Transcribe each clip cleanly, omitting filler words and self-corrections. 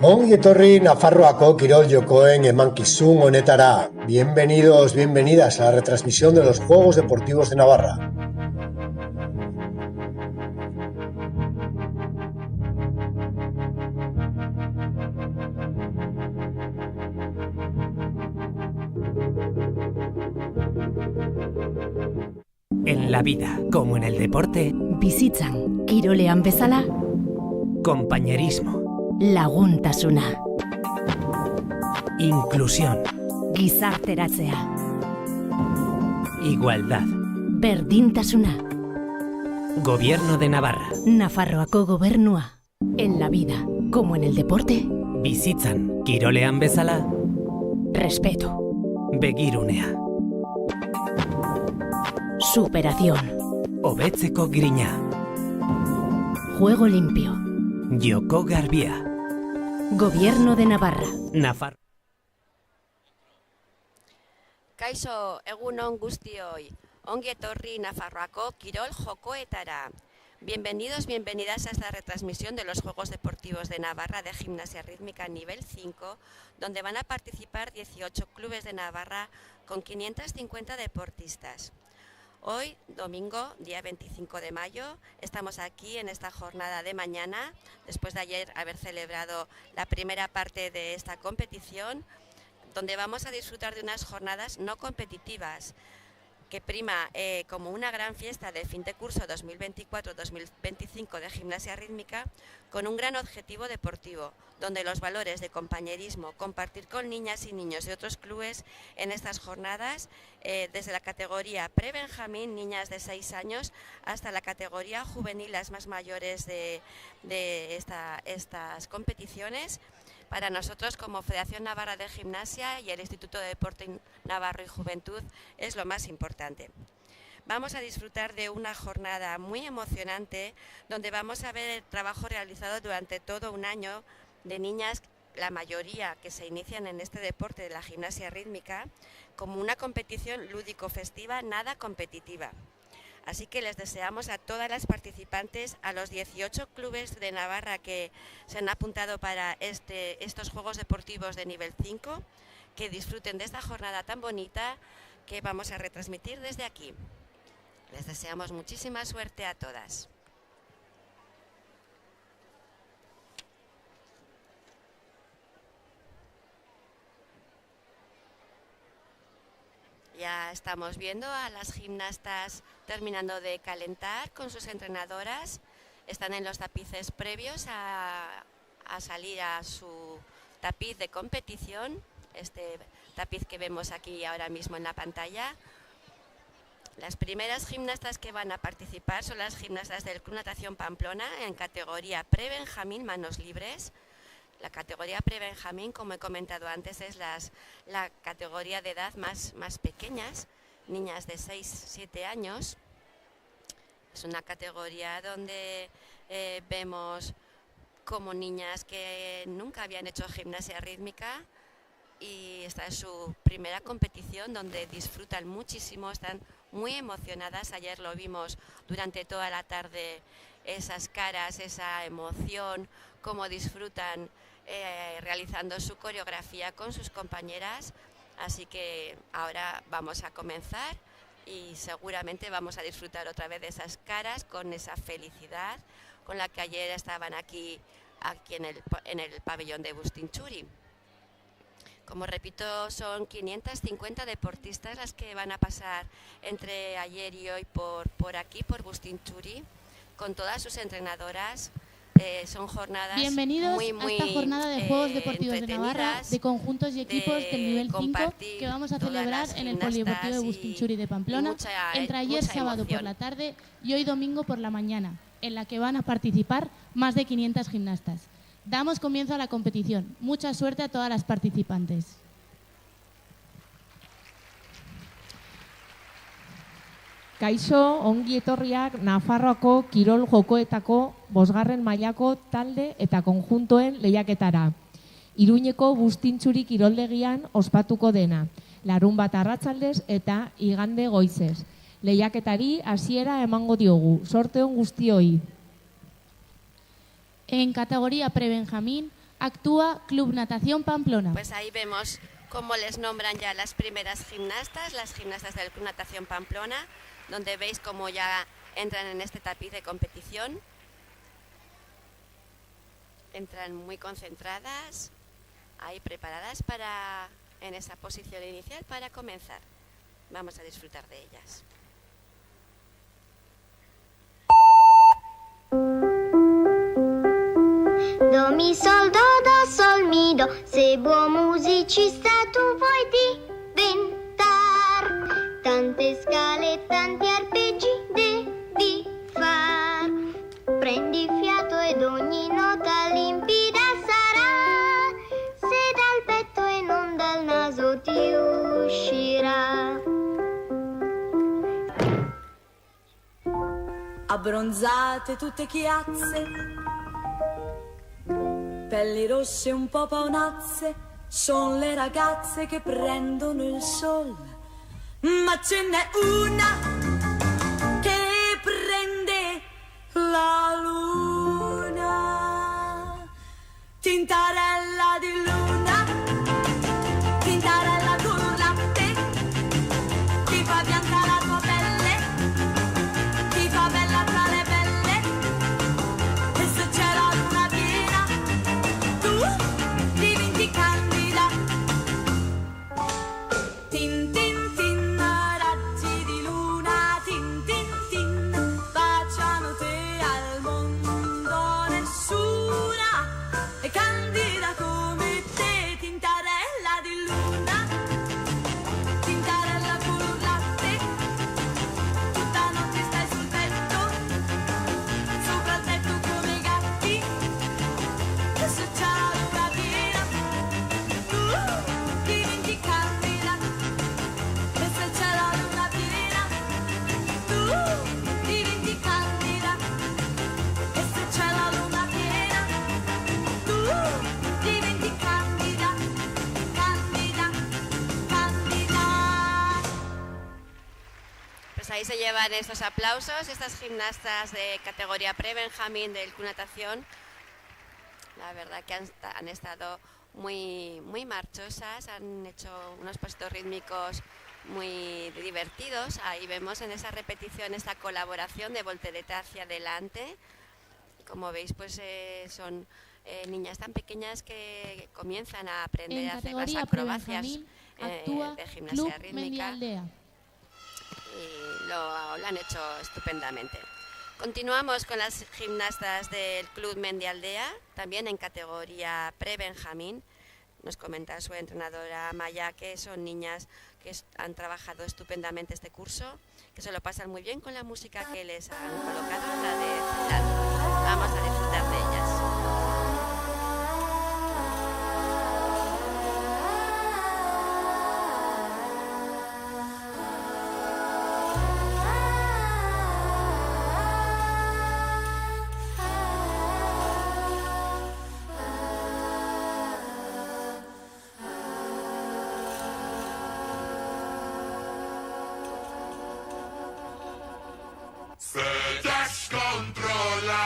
Ongi etorri Nafarroako kirol jokoen emankizun honetara. Bienvenidos, bienvenidas a la retransmisión de los Juegos Deportivos de Navarra. En la vida, como en el deporte, bizitzan, kirolean bezala, compañerismo, laguntasuna, inclusión, gizarteratzea, igualdad, berdintasuna, Gobierno de Navarra, Nafarroako gobernua. En la vida, como en el deporte, bizitzan, kirolean bezala, respeto, begirunea, superación, hobetzeko grina, juego limpio, joko garbia, Gobierno de Navarra. Nafarroa. Kaixo, egunon guztioi. Ongi etorri Nafarroako kirol jokoetara. Bienvenidos, bienvenidas a esta retransmisión de los Juegos Deportivos de Navarra de Gimnasia Rítmica nivel 5, donde van a participar 18 clubes de Navarra con 550 deportistas. Hoy, domingo, día 25 de mayo, estamos aquí en esta jornada de mañana, después de ayer haber celebrado la primera parte de esta competición, donde vamos a disfrutar de unas jornadas no competitivas, que prima como una gran fiesta de fin de curso 2024-2025 de gimnasia rítmica, con un gran objetivo deportivo, donde los valores de compañerismo, compartir con niñas y niños de otros clubes en estas jornadas, desde la categoría pre-benjamín, niñas de 6 años, hasta la categoría juvenil, las más mayores de estas competiciones. Para nosotros, como Federación Navarra de Gimnasia y el Instituto de Deporte Navarro y Juventud, es lo más importante. Vamos a disfrutar de una jornada muy emocionante, donde vamos a ver el trabajo realizado durante todo un año de niñas, la mayoría que se inician en este deporte de la gimnasia rítmica, como una competición lúdico-festiva nada competitiva. Así que les deseamos a todas las participantes, a los 18 clubes de Navarra que se han apuntado para estos Juegos Deportivos de nivel 5, que disfruten de esta jornada tan bonita que vamos a retransmitir desde aquí. Les deseamos muchísima suerte a todas. Ya estamos viendo a las gimnastas terminando de calentar con sus entrenadoras. Están en los tapices previos a salir a su tapiz de competición, este tapiz que vemos aquí ahora mismo en la pantalla. Las primeras gimnastas que van a participar son las gimnastas del Club Natación Pamplona en categoría pre-benjamín, manos libres. La categoría pre-benjamín, como he comentado antes, es la categoría de edad más pequeñas, niñas de 6-7 años. Es una categoría donde vemos como niñas que nunca habían hecho gimnasia rítmica, y esta es su primera competición donde disfrutan muchísimo, están muy emocionadas. Ayer lo vimos durante toda la tarde, esas caras, esa emoción, cómo disfrutan realizando su coreografía con sus compañeras. Así que ahora vamos a comenzar y seguramente vamos a disfrutar otra vez de esas caras, con esa felicidad con la que ayer estaban aquí en el pabellón de Bustinchuri. Como repito, son 550 deportistas las que van a pasar entre ayer y hoy por aquí, por Bustinchuri, con todas sus entrenadoras. Son jornadas Bienvenidos muy a esta jornada de Juegos Deportivos de Navarra, de conjuntos y equipos del nivel 5, que vamos a celebrar en el Polideportivo de Bustinchuri de Pamplona, entre ayer sábado por la tarde y hoy domingo por la mañana. en la que van a participar más de 500 gimnastas. Damos comienzo a la competición. Mucha suerte a todas las participantes. Kaixo, ongi etorriak Nafarroako kirol jokoetako 5. mailako talde eta konjuntoen lehiaketara. Iruñeko Bustintxuri kiroldegian ospatuko dena, larunbat arratsaldez eta igande goizez. Lehiaketari hasiera emango diogu, sorte on guztioi. En categoría pre-Benjamín actúa Club Natación Pamplona. Pues ahí vemos cómo les nombran ya las primeras gimnastas, las gimnastas del Club Natación Pamplona, donde veis cómo ya entran en este tapiz de competición. Entran muy concentradas, ahí preparadas para, en esa posición inicial para comenzar. Vamos a disfrutar de ellas. Do, mi, sol, do, sol, mi, do. Se buon musicista tu vuoi diventare, tante scale, tanti arpeggi devi far. Prendi fiato ed ogni nota limpida sarà, se dal petto e non dal naso ti uscirà. Abbronzate tutte chiazze, pelli rosse un po' paonazze, son le ragazze che prendono il sole. Ma ce n'è una che prende la luna, tintarella di luna, tintarella con un latte, ti fa bianca la tua pelle, ti fa bella tra le belle, e se c'è la luna piena, tu diventi candida. Tin tin tin, raggi di luna, tin tin tin, baciano te al mondo, nessuna è candida come te. Tintarella di luna, tintarella con un latte, tutta notte stai sul petto, sopra il tetto come i gatti, e se c'è la luna piena, tu diventi candida. E se c'è la luna piena, tu diventi candida. E se c'è la luna piena, tu diventi candida, candida, candida. Pues ahí se llevan estos aplausos, estas gimnastas de categoría pre-Benjamín del Club Natación. La verdad que han estado muy marchosas, han hecho unos pasitos rítmicos muy divertidos. Ahí vemos en esa repetición esta colaboración de voltereta hacia adelante. Como veis, pues son niñas tan pequeñas que comienzan a aprender En a hacer las categoría acrobacias pre-Benjamín actúa de gimnasia Club rítmica Mendialdea. y lo han hecho estupendamente. Continuamos con las gimnastas del Club Mendialdea, también en categoría pre-Benjamín. Nos comenta su entrenadora Maya que son niñas que han trabajado estupendamente este curso, que se lo pasan muy bien con la música que les han colocado, la de Ceilán. Vamos a disfrutar de ellas. Se descontrola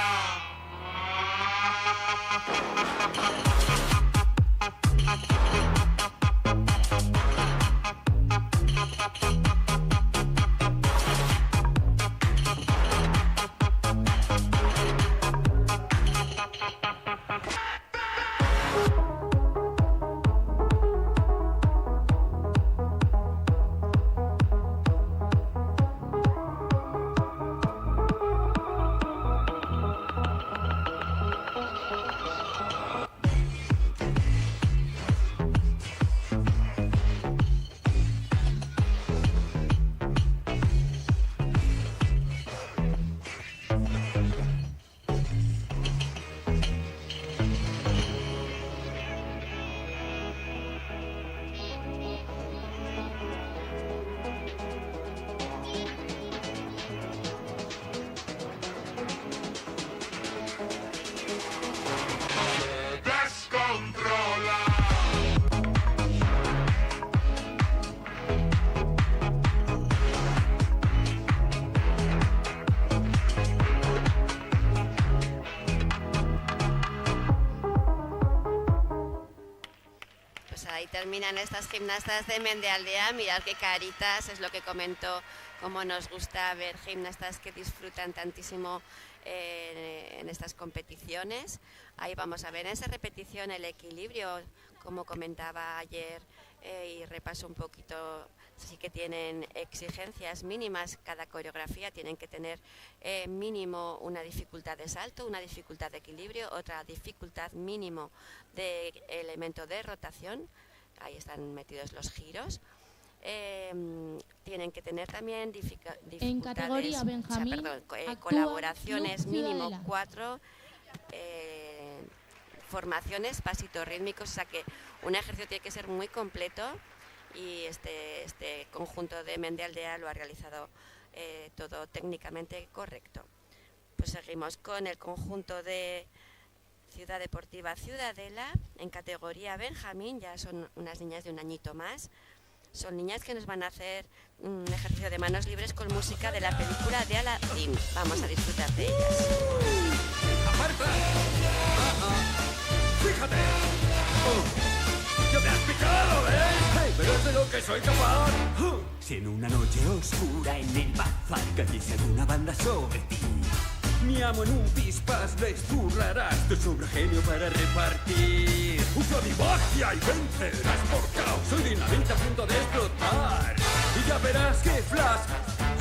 Pues ahí terminan estas gimnastas de Mendealdea. Mirad qué caritas, es lo que comento, cómo nos gusta ver gimnastas que disfrutan tantísimo en estas competiciones. Ahí vamos a ver en esa repetición el equilibrio, como comentaba ayer, y repaso un poquito. Sí que tienen exigencias mínimas, cada coreografía tienen que tener mínimo una dificultad de salto, una dificultad de equilibrio, otra dificultad mínimo de elemento de rotación. Ahí están metidos los giros. Tienen que tener también dificultades, en categoría Benjamín, colaboraciones mínimo 4, formaciones, pasitos rítmicos, o sea que un ejercicio tiene que ser muy completo. Y este conjunto de Mendealdea lo ha realizado todo técnicamente correcto. Pues seguimos con el conjunto de Ciudad Deportiva Ciudadela en categoría Benjamín. Ya son unas niñas de un añito más. Son niñas que nos van a hacer un ejercicio de manos libres con música de la película de Aladdin. Vamos a disfrutar de ellas. ¡Aparta! ¡Fíjate! ¡Ya me has picado, hey, pero es de lo que soy capaz. Si en una noche oscura en el bazar cayese alguna banda sobre ti, mi amo en un pispás les zurrarás tu sobregenio para repartir. Usa mi magia y vencerás por caos. Soy dinamita a punto de explotar. Y ya verás que flash,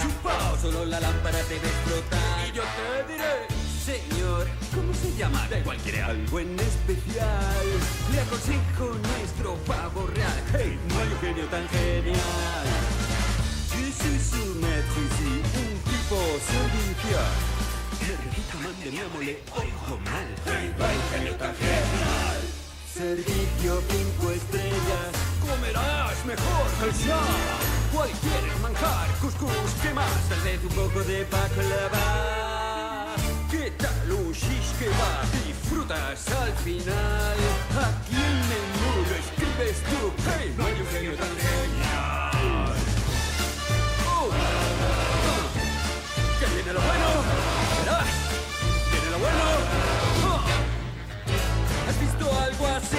chupao, solo la lámpara debe explotar. Y yo te diré, señor, ¿cómo se llama? Da igual, quiere algo en especial. Le aconsejo nuestro pavo real. Hey, no hay un genio tan genial. Yo soy su maître ici, un tipo servicial. Jamás de mi amo le oigo mal. Hey, no hay un genio tan genial. Servicio 5 estrellas. Comerás mejor ya. ¿Cuál quieres manjar? Cuscús, ¿qué más? Tal vez un poco de baklava. ¿Qué tal un shish kebab? Disfrutas al final. Aquí el menú lo escribes tú. Hey, no hay un genio tan genial. Que viene lo bueno. Verás, viene lo bueno. ¿Has visto algo así?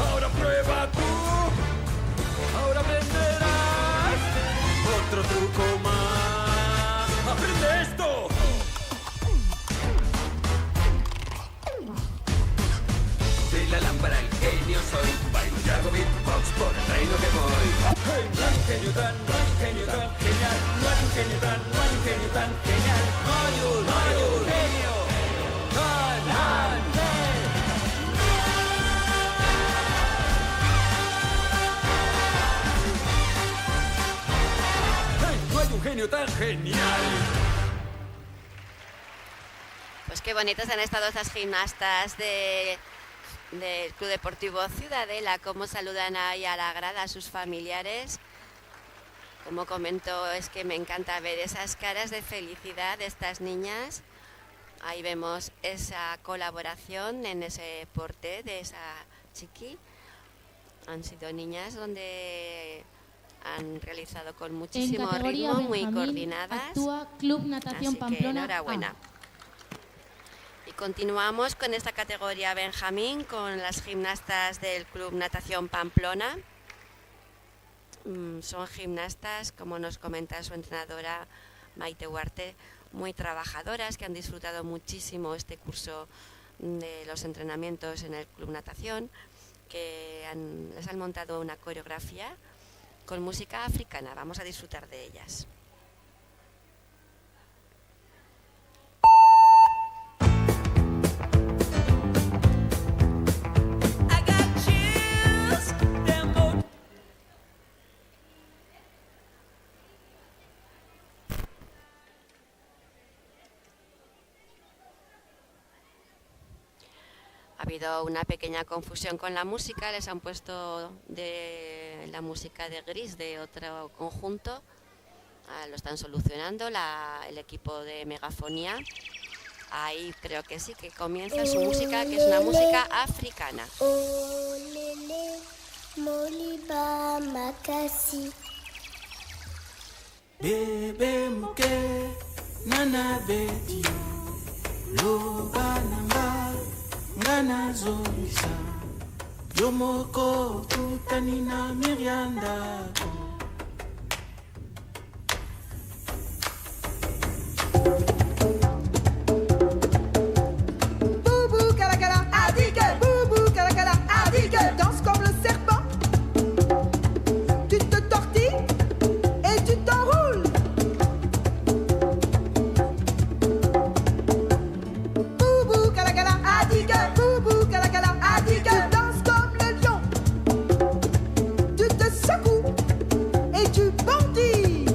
Ahora prueba tú. Ahora aprenderás otro truco más. ¡Aprende esto! De la lámpara el genio soy. Bailo y hago beatbox por el reino que voy. Hey, no hay un genio tan genial. No hay un genio tan genial. No hay un genio tan genial. Hey, no hay un genio tan genial. Pues qué bonitas han estado estas gimnastas del Club Deportivo Ciudadela, cómo saludan ahí a la grada a sus familiares. Como comento, es que me encanta ver esas caras de felicidad de estas niñas. Ahí vemos esa colaboración en ese porté de esa chiqui. Han sido niñas donde han realizado con muchísimo ritmo, muy coordinadas. Actúa Club Natación Así Pamplona. que enhorabuena. Y continuamos con esta categoría Benjamín, con las gimnastas del Club Natación Pamplona. Son gimnastas, como nos comenta su entrenadora Maite Huarte, muy trabajadoras, que han disfrutado muchísimo este curso de los entrenamientos en el Club Natación, que les han montado una coreografía con música africana. Vamos a disfrutar de ellas. Ha habido una pequeña confusión con la música, les han puesto de la música de Gris de otro conjunto. Lo están solucionando el equipo de Megafonía. Ahí creo que sí, que comienza su música, que es una música africana. Olele, moliba makasi. Bebe muke nana beti loba nanga ngana zonisa Yomoko kutanina Mirianda. Boubou Kalakala a dit que Boubou Kalakala a dit que danse comme le serpent. Tu te tortilles et tu t'enroules. Boubou Kalakala a dit que Boubou Kalakala a dit que danse comme le lion. Tu te secoues et tu bondis.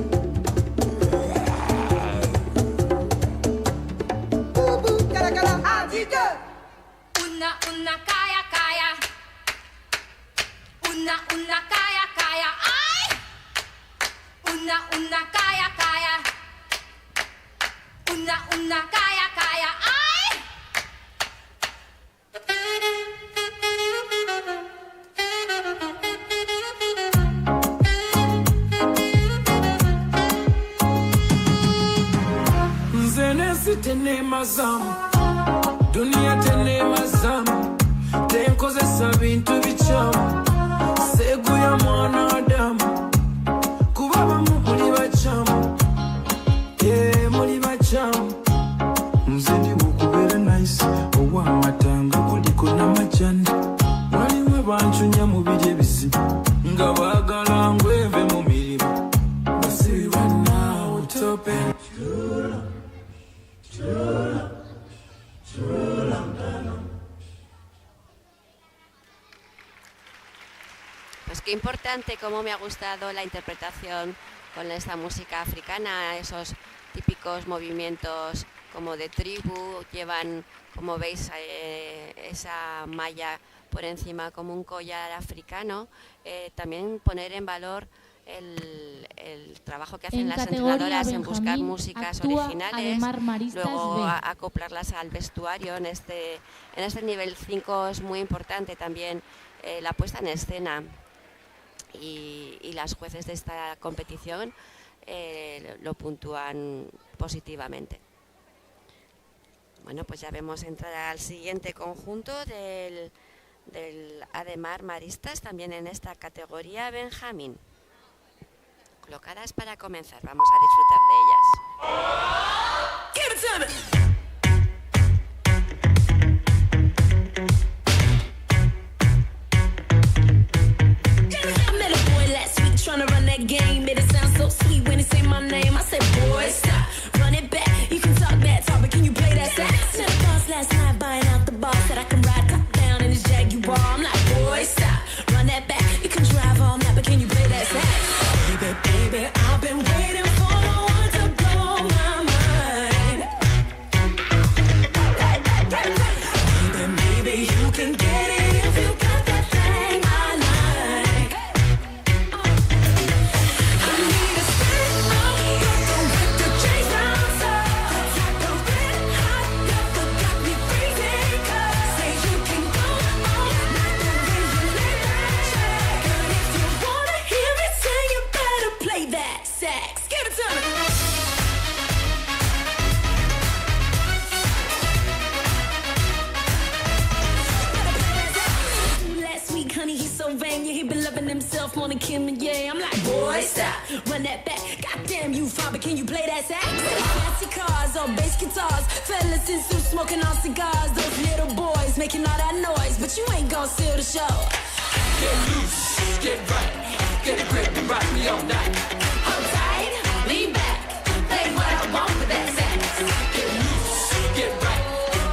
Boubou Kalakala a dit que Una kaya kaya. Una kaya kaya. Ay. Una kaya kaya. Una kaya kaya. Ay. Nzenesi tene mazamu, dunia tene mazamu, tenkozesa bintu bichamu, segu ya mwanadamu, kuba bamu muli bachamu, muli bachamu. Nze ndi bw'okubeera nice, ow'amatanga kuliko n'amajani, waliwo bancunya mu biri ebizibu, nga baagala ngweve mu mirimu, basibirwa naawe tope. Pues qué importante, cómo me ha gustado la interpretación con esta música africana, esos típicos movimientos como de tribu, llevan, como veis, esa malla por encima como un collar africano. También poner en valor el trabajo que hacen las entrenadoras en buscar músicas originales, luego acoplarlas al vestuario. En este nivel 5 es muy importante también la puesta en escena, y las jueces de esta competición lo puntúan positivamente. Bueno, pues ya vemos entrar al siguiente conjunto del Ademar Maristas, también en esta categoría Benjamín. Colocadas para comenzar, vamos a disfrutar de ellas. Tryna run that game, made it sound so sweet when he say my name. I said, boy, stop, run it back. You can talk that talk, but can you play that sax? Said the boss last night buying out the bar, said I can ride top down in his Jaguar. I'm like, boy, stop, run that back. You can drive all night, but can you play that sax? Baby, baby, I've been waiting for the one to blow my mind. Baby, maybe you can get it if you got that thing I like. He been loving himself more than Kim and Ye. I'm like, boy, stop, run that back. Goddamn, you fine, but can you play that sax? Fancy cars or bass guitars, fellas in suits smoking on cigars. Those little boys making all that noise, but you ain't gon' steal the show. Get loose, get right, get a grip and rock me all night. Hold tight, lean back, play what I want with that sax. Get loose, get right,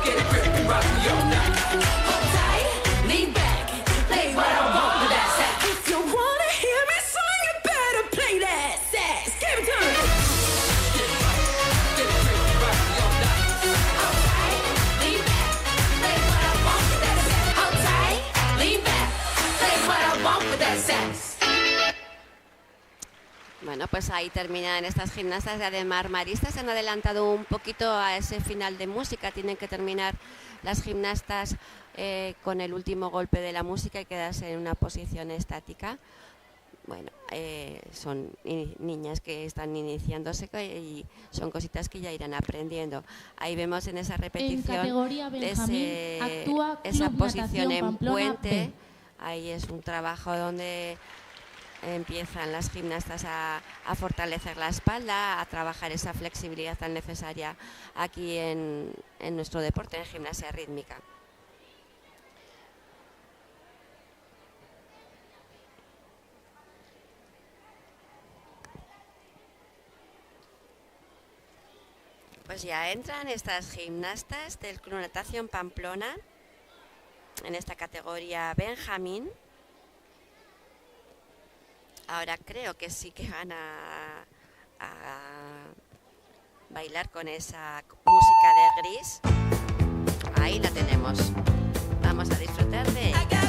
get a grip and rock me all night. Hold tight, lean back, play what I want. If you wanna hear me sing, you better play that sax. Give it to me. Get right, get a grip and rock me all night. Hold tight, lean back, play what I want with that sax. Hold tight, lean back, play what I want with that sax. Bueno, pues ahí terminan estas gimnastas de Ademar Maristas. Se han adelantado un poquito a ese final de música. Tienen que terminar las gimnastas con el último golpe de la música y quedarse en una posición estática. Bueno, son niñas que están iniciándose y son cositas que ya irán aprendiendo. Ahí vemos en esa repetición en categoría Benjamín, actúa esa Club posición Natación en Pamplona puente. Ahí es un trabajo donde empiezan las gimnastas a fortalecer la espalda, a trabajar esa flexibilidad tan necesaria aquí en nuestro deporte, en gimnasia rítmica. Pues ya entran estas gimnastas del Club Natación Pamplona en esta categoría Benjamín. Ahora creo que sí que van a bailar con esa música de Gris. Ahí la tenemos. Vamos a disfrutar de ella.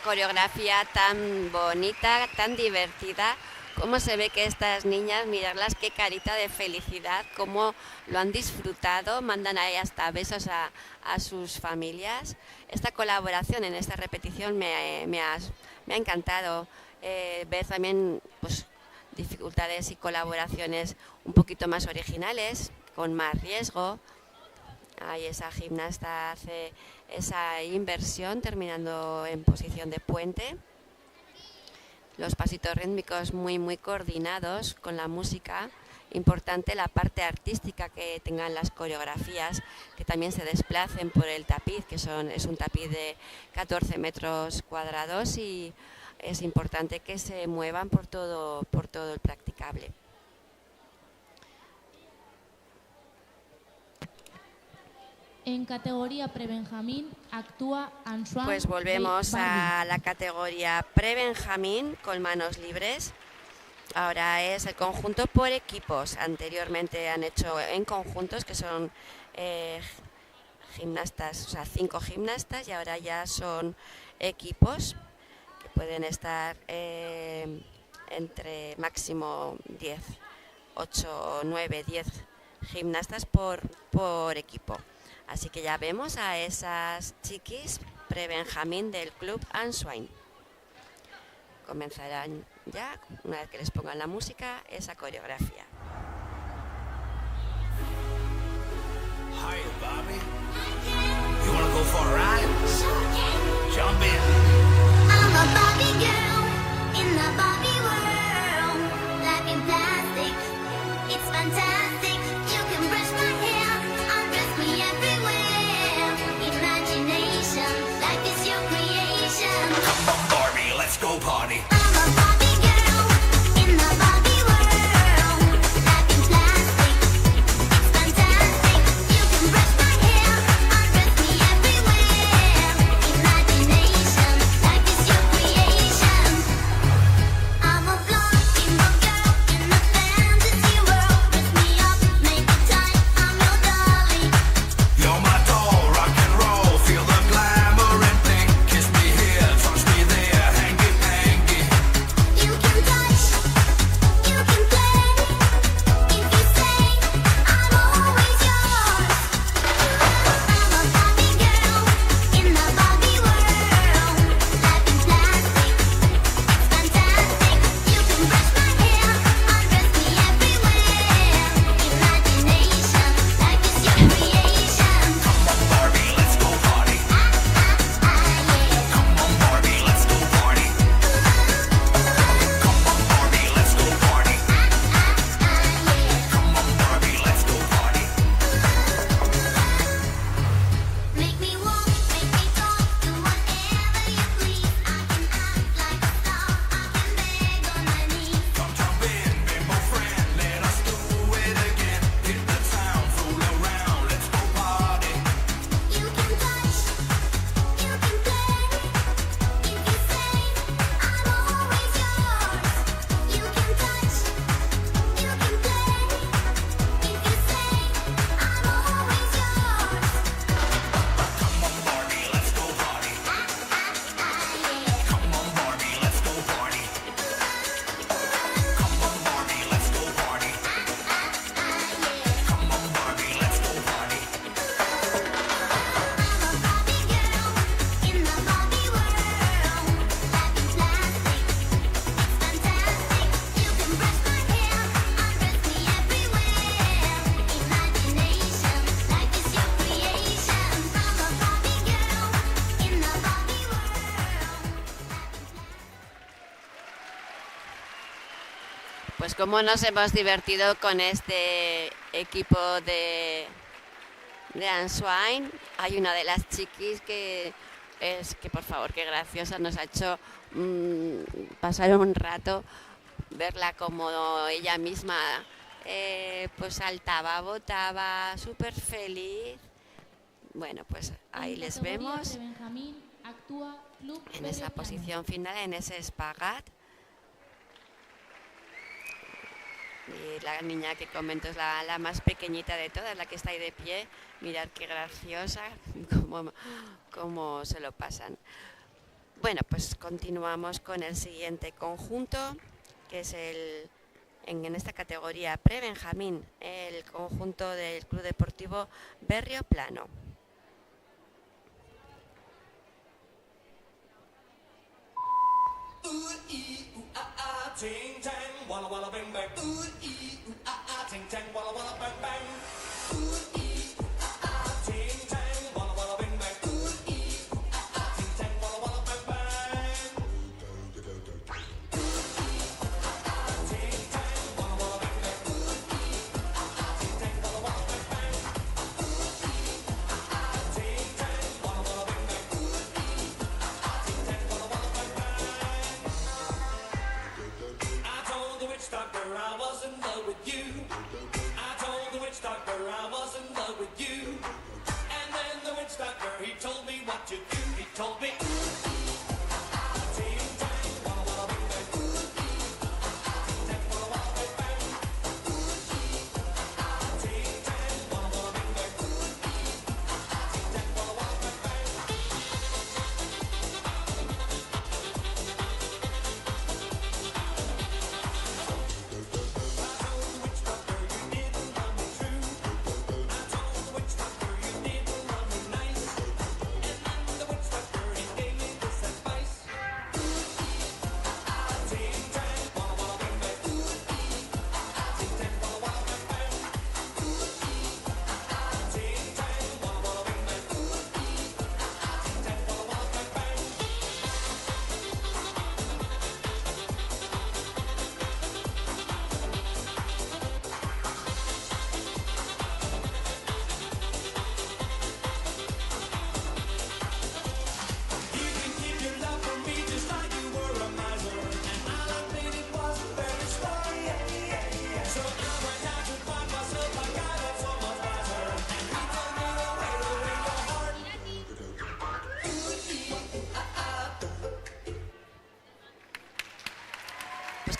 Coreografía tan bonita, tan divertida. Cómo se ve que estas niñas, mirarlas, qué carita de felicidad, cómo lo han disfrutado, mandan ahí hasta besos a sus familias. Esta colaboración en esta repetición me ha encantado. Ver también pues, dificultades y colaboraciones un poquito más originales, con más riesgo. Ahí esa gimnasta hace esa inversión terminando en posición de puente. Los pasitos rítmicos muy coordinados con la música. Importante la parte artística que tengan las coreografías, que también se desplacen por el tapiz, que es un tapiz de 14 metros cuadrados y es importante que se muevan por todo el practicable. En categoría pre-Benjamín actúa Antoine. Pues volvemos a la categoría pre-Benjamín con manos libres. Ahora es el conjunto por equipos. Anteriormente han hecho en conjuntos, que son gimnastas, o sea, 5 gimnastas, y ahora ya son equipos que pueden estar entre máximo 10, 8, 9, 10 gimnastas por equipo. Así que ya vemos a esas chiquis pre-Benjamín del Club Answine. Comenzarán ya, una vez que les pongan la música, esa coreografía. Hi, Bobby. You wanna go for a ride? Jump in. I'm a Barbie girl in the Barbie world. Life in plastic, it's fantastic. You can brush my hair, undress me everywhere. Imagination, life is your creation. Come on, Barbie, let's go party. I'm a Barbie girl in the Barbie world. Life in plastic, it's fantastic. You can brush my hair, undress me everywhere. Imagination, life is your creation. Pues cómo nos hemos divertido con este equipo de Answain. Hay una de las chiquis que es que, por favor, qué graciosa, nos ha hecho pasar un rato, verla como ella misma pues saltaba, botaba, súper feliz. Bueno, pues ahí les vemos en esa posición final, en ese espagat. Y la niña que comento es la más pequeñita de todas, la que está ahí de pie. Mirad qué graciosa, cómo se lo pasan. Bueno, pues continuamos con el siguiente conjunto, que es en esta categoría pre-Benjamín, el conjunto del Club Deportivo Berrio Plano. Ting tang, walla walla bang bang. Ooh ee ooh ah ah, ting tang, walla walla bang bang. Ooh ee ooh ah ah, ting tang, walla walla bang bang. Ooh ee ooh ah ah, ting tang, walla walla bang bang. Ooh ee ooh ah ah, ting tang, walla walla bang bang. Ooh ee ooh ah ah, ting tang, walla walla bang bang. Ooh ee ooh ah ah, ting tang, walla walla bang bang. Ooh ee ooh ah ah, ting tang, walla walla bang bang. Doctor, I was in love with you. I told the witch doctor I was in love with you. And then the witch doctor, he told me what to do. He told me, ting tang, walla walla bang bang. Ooh ee, ting tang, walla walla bang bang. Ooh ee, ting tang, walla walla bang bang. Ooh ee, ting tang, walla walla bang bang.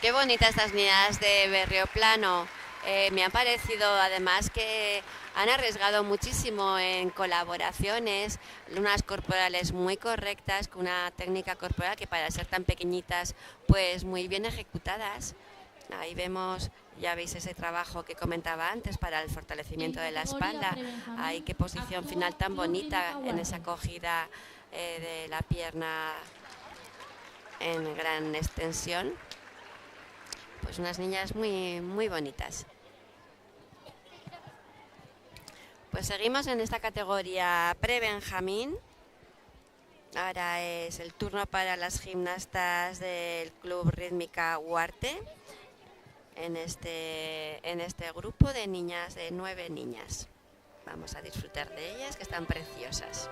Qué bonitas estas niñas de Berrio Plano. Me ha parecido además que han arriesgado muchísimo en colaboraciones, unas corporales muy correctas, con una técnica corporal que para ser tan pequeñitas, pues muy bien ejecutadas. Ahí vemos, ya veis ese trabajo que comentaba antes para el fortalecimiento de la espalda. Ahí qué posición final tan bonita en esa acogida de la pierna en gran extensión. Pues unas niñas muy, muy bonitas. Pues seguimos en esta categoría pre-Benjamín. Ahora es el turno para las gimnastas del Club Rítmica Huarte. En este grupo de niñas, de 9 niñas. Vamos a disfrutar de ellas, que están preciosas.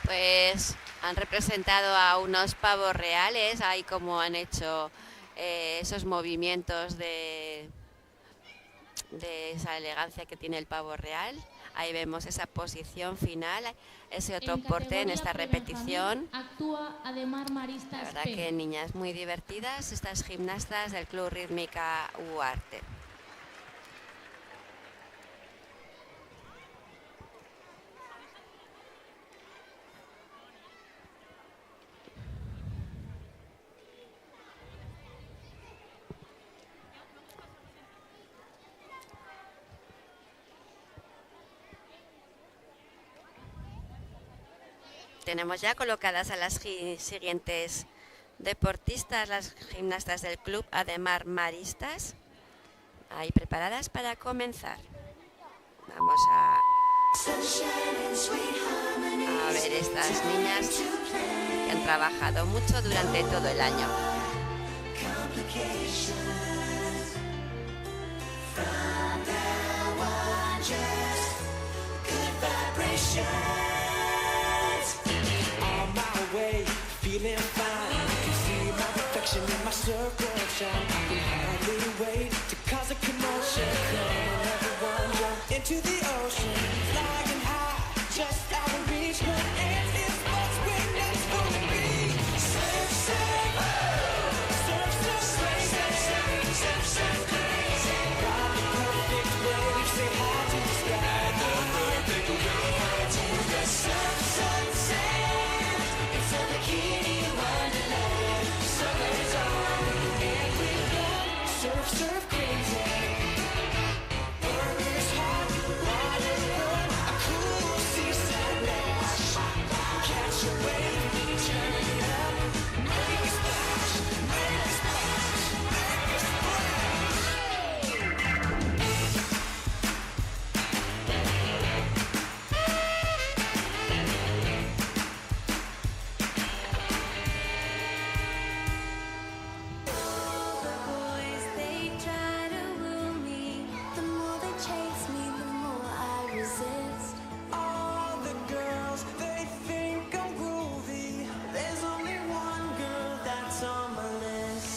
Pues han representado a unos pavos reales, ahí como han hecho esos movimientos de esa elegancia que tiene el pavo real. Ahí vemos esa posición final, ese otro porte en esta repetición. Actúa Ademar Maristas. La verdad que niñas muy divertidas, estas gimnastas del Club Rítmica Uarte. Tenemos ya colocadas a las siguientes deportistas, las gimnastas del Club Ademar Maristas, ahí preparadas para comenzar. Vamos a ver estas niñas que han trabajado mucho durante todo el año. Feeling fine, you see my reflection in my circle shine. I can hardly wait to cause a commotion. Come everyone jump into the ocean, flying high, just out of reach. No ants is what's waiting for me. Surf, surf, surf, surf, surf, surf, surf, surf, crazy. Ride the perfect wave, say hi to the sky. The perfect wave, to the surf, surf, surf. It's a bikini wonderland. Summer's on, and we're gone. Surf, surf, crazy. Burgers hot, water run, a cool seaside lash. Catch a wave, turn it up, make a splash, make a splash, make a splash. Boys, they try to woo me. The more they chase me, the more I resist. All the girls, they think I'm groovy. There's only one girl that's on my list.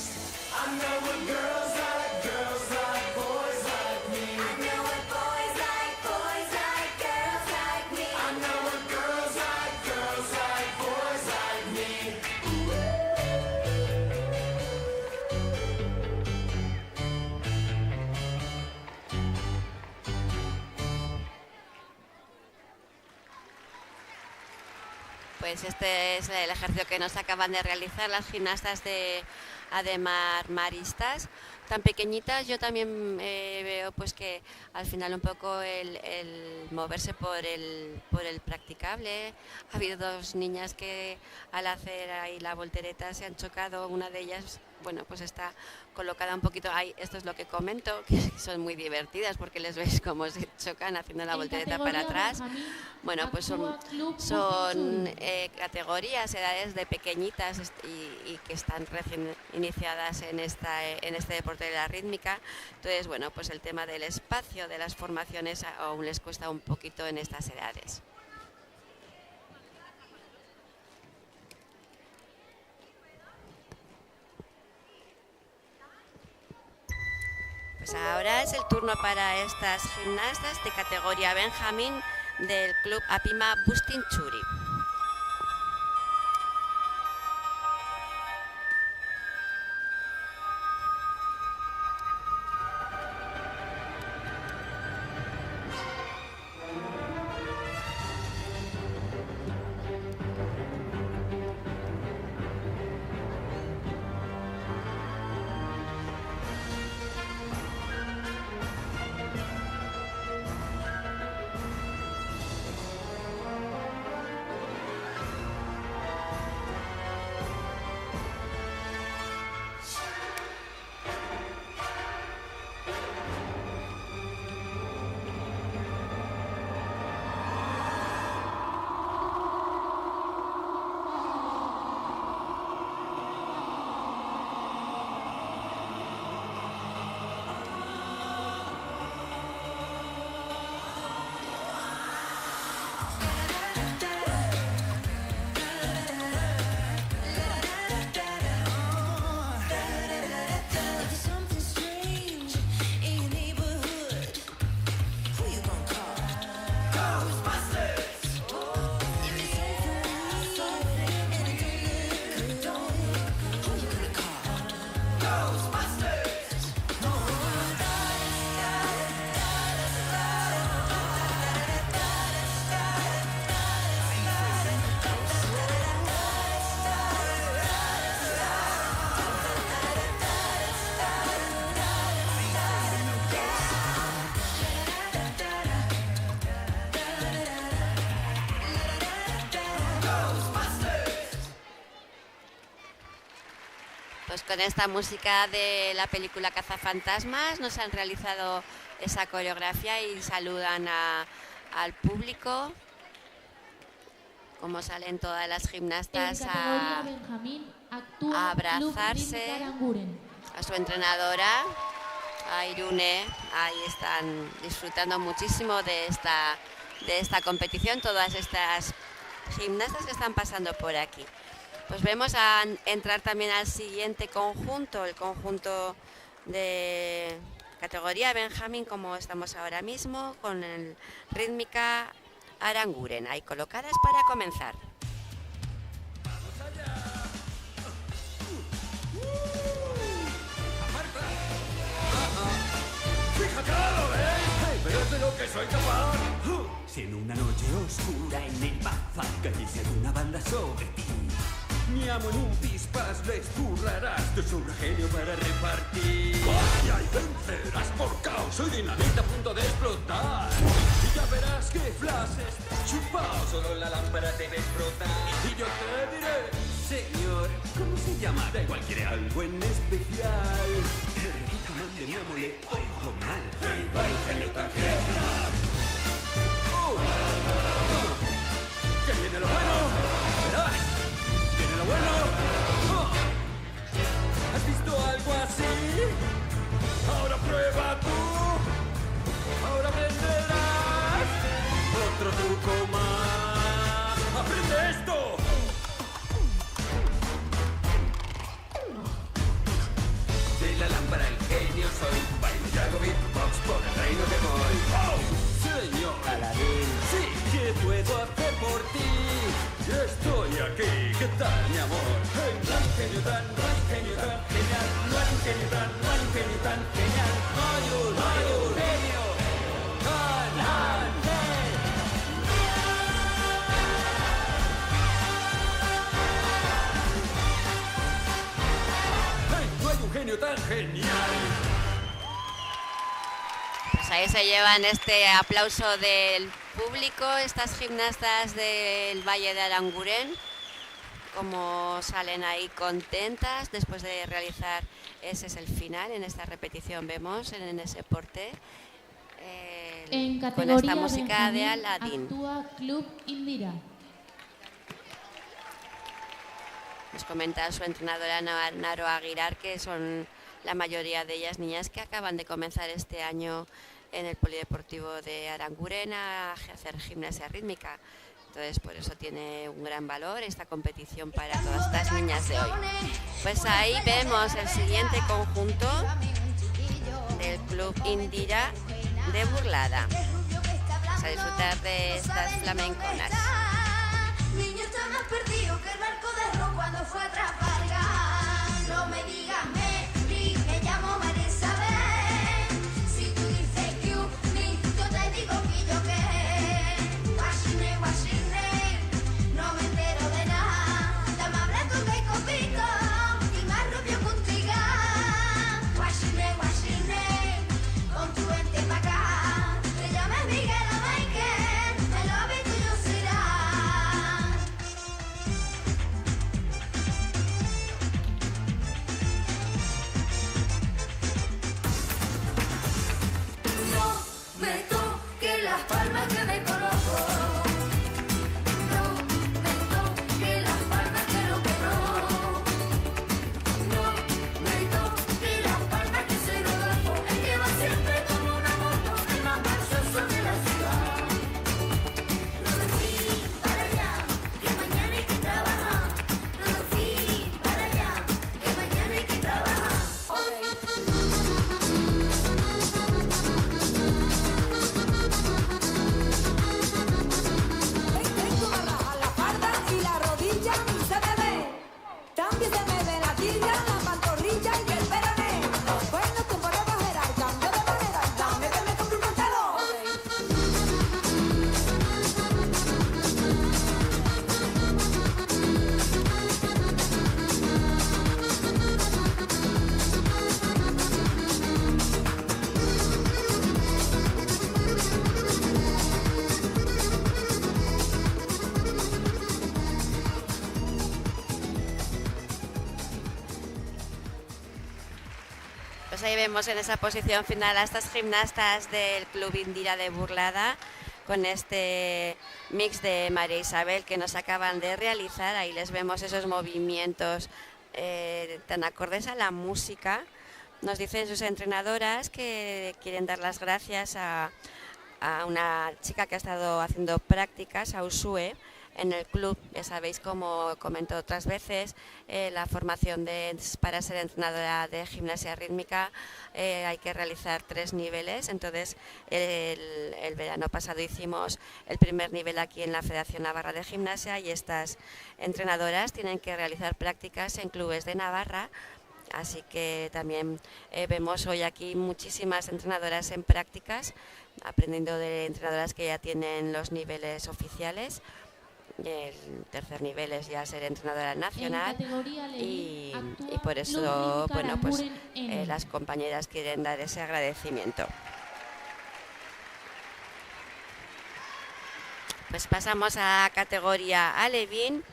I know what girls like boys like me. I know what boys like girls like me. I know what girls like boys like me. Pues este es el ejercicio que nos acaban de realizar las gimnastas de Ademar Maristas, tan pequeñitas. Yo también veo pues que al final un poco el moverse por el practicable. Ha habido dos niñas que al hacer ahí la voltereta se han chocado. Una de ellas, bueno, pues está colocada un poquito ahí. Esto es lo que comento, que son muy divertidas porque les veis cómo se chocan haciendo la voltereta para atrás. Bueno, pues son categorías, edades de pequeñitas y que están recién iniciadas en este deporte de la rítmica. Entonces, bueno, pues el tema del espacio, de las formaciones aún les cuesta un poquito en estas edades. Pues ahora es el turno para estas gimnastas de categoría Benjamín del Club Apima Bustinchuri. Pues con esta música de la película Cazafantasmas nos han realizado esa coreografía y saludan al público. Como salen todas las gimnastas a abrazarse a su entrenadora, a Irune. Ahí están disfrutando muchísimo de esta competición, todas estas gimnastas que están pasando por aquí. Pues vemos a entrar también al siguiente conjunto, el conjunto de categoría Benjamín, como estamos ahora mismo, con el rítmica Aranguren, ahí colocadas para comenzar. ¡Fíjate, lo ves! ¡Pero es de lo que soy capaz! Si en una noche oscura en el bazar cayese alguna banda sobre ti, mi amo en un pispas les burlarás de su genio para repartir. ¡Vaya y vencerás por caos! Soy dinamita a punto de explotar. Y ya verás que flash está chupado. Solo la lámpara debe explotar. Y yo te diré, señor, ¿cómo se llama? da igual, quiere algo en especial. El man de mi amo le oigo mal. ¡Hey, va el genio tan genial! ¡Que viene lo bueno! ¡Verás! ¡Viene lo bueno! ¿Has visto algo así? Ahora prueba tú. Ahora aprenderás otro truco más. ¡Aprende esto! De la lámpara el genio soy. Bailo y hago beatbox por el reino que voy. ¡Oh! Señor Aladín, sí, ¿qué puedo hacer por ti? Estoy aquí, ¿qué tal, mi amor? Hey, no hay genio tan genial, no hay genio tan genial, no hay un genio tan hey, no hay un genio tan genial. Pues ahí se llevan este aplauso del público, estas gimnastas del Valle de Aranguren, como salen ahí contentas después de realizar, ese es el final, en esta repetición vemos en ese porté, con esta música de Aladdin. Actúa Club Indira. Nos comenta su entrenadora Naro Aguilar que son la mayoría de ellas niñas que acaban de comenzar este año en el Polideportivo de Aranguren a hacer gimnasia rítmica. Entonces por eso tiene un gran valor esta competición para todas estas niñas de hoy. Pues ahí vemos el siguiente conjunto del Club Indira de Burlada. Vamos a disfrutar de estas flamenconas. Niño está más perdido que el barco de Ron cuando fue a Trafalgar. No me digas Mary, me llamo María Isabel. Si tú dices que ni, yo te digo que yo qué. Washington, Washington, no me entero de nada. Dame hablando que hay copito y más rubio que un trigal. Washington, Washington, con tu ente pa' acá. Te llames Miguel o Michael, me lo vi tuyo será. ahí vemos en esa posición final a estas gimnastas del Club Indira de Burlada con este mix de María Isabel que nos acaban de realizar. Ahí les vemos esos movimientos tan acordes a la música. Nos dicen sus entrenadoras que quieren dar las gracias a una chica que ha estado haciendo prácticas, a Usue, en el club. Ya sabéis, como comento otras veces, la formación para ser entrenadora de gimnasia rítmica hay que realizar 3 niveles. Entonces el verano pasado hicimos el primer nivel aquí en la Federación Navarra de Gimnasia y estas entrenadoras tienen que realizar prácticas en clubes de Navarra. Así que también vemos hoy aquí muchísimas entrenadoras en prácticas, aprendiendo de entrenadoras que ya tienen los niveles oficiales. El tercer nivel es ya ser entrenadora nacional y por eso, bueno, pues las compañeras quieren dar ese agradecimiento. Pues pasamos a categoría alevín.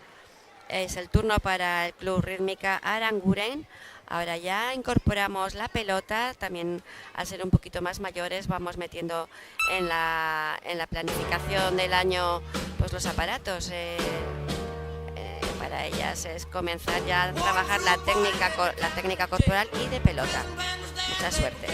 Es el turno para el Club Rítmica Aranguren. Ahora ya incorporamos la pelota, también al ser un poquito más mayores vamos metiendo en la planificación del año pues los aparatos. Para ellas es comenzar ya a trabajar la técnica corporal y de pelota. Mucha suerte.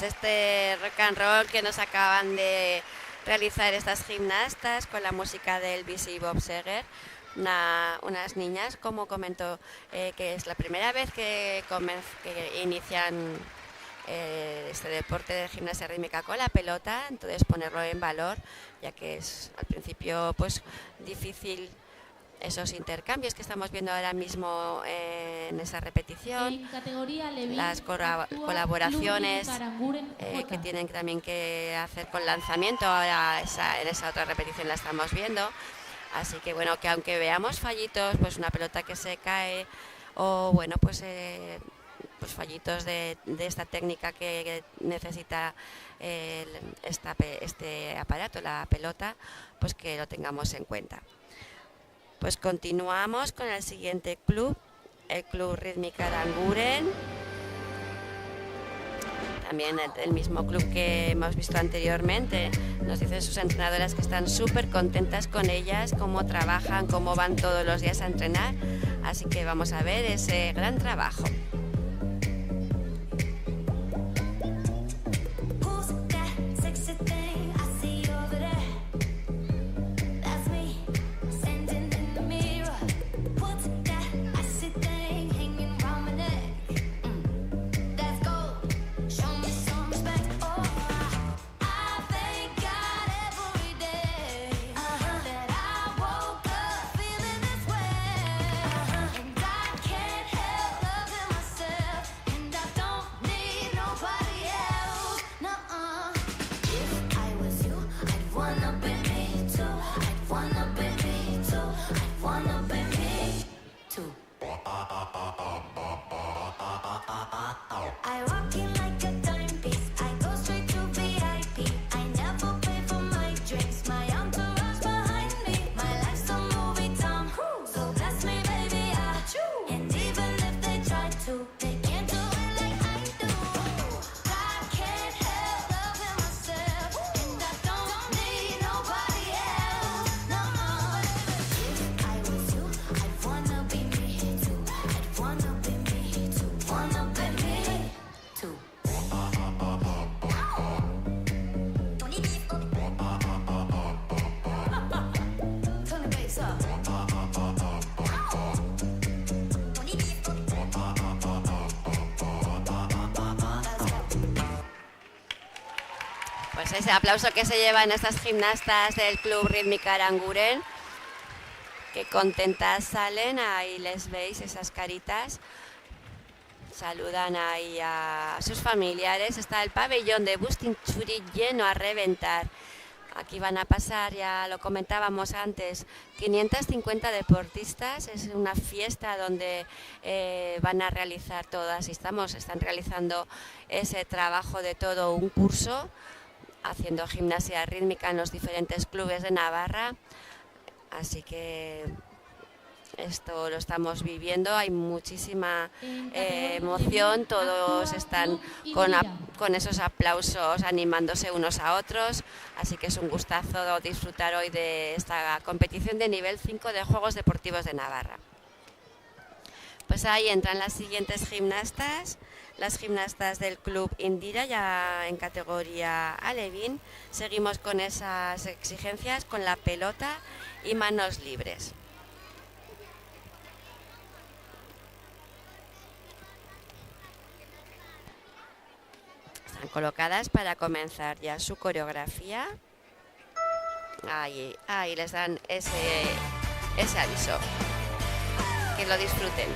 Este rock and roll que nos acaban de realizar estas gimnastas con la música del BC Bob Seger, unas niñas, como comentó, que es la primera vez que inician este deporte de gimnasia rítmica con la pelota, entonces ponerlo en valor, ya que es al principio pues difícil esos intercambios que estamos viendo ahora mismo en esa repetición, las colaboraciones que tienen también que hacer con lanzamiento, ahora en esa otra repetición la estamos viendo. Así que bueno, que aunque veamos fallitos, pues una pelota que se cae o bueno, pues fallitos de esta técnica que necesita este aparato, la pelota, pues que lo tengamos en cuenta. Pues continuamos con el siguiente club, el Club Rítmica Aranguren. También el mismo club que hemos visto anteriormente. Nos dicen sus entrenadoras que están súper contentas con ellas, cómo trabajan, cómo van todos los días a entrenar. Así que vamos a ver ese gran trabajo. Pues ese aplauso que se llevan estas gimnastas del Club Rítmica Aranguren, que contentas salen, ahí les veis esas caritas. Saludan ahí a sus familiares. Está el pabellón de Bustinchuri lleno a reventar. Aquí van a pasar, ya lo comentábamos antes, 550 deportistas. Es una fiesta donde van a realizar todas, están realizando ese trabajo de todo un curso, haciendo gimnasia rítmica en los diferentes clubes de Navarra. Así que esto lo estamos viviendo, hay muchísima emoción, todos están con esos aplausos animándose unos a otros, así que es un gustazo disfrutar hoy de esta competición de nivel 5 de Juegos Deportivos de Navarra. Pues ahí entran las siguientes gimnastas, las gimnastas del Club Indira, ya en categoría alevín. Seguimos con esas exigencias con la pelota y manos libres. Están colocadas para comenzar ya su coreografía. Ahí les dan ese aviso. Que lo disfruten.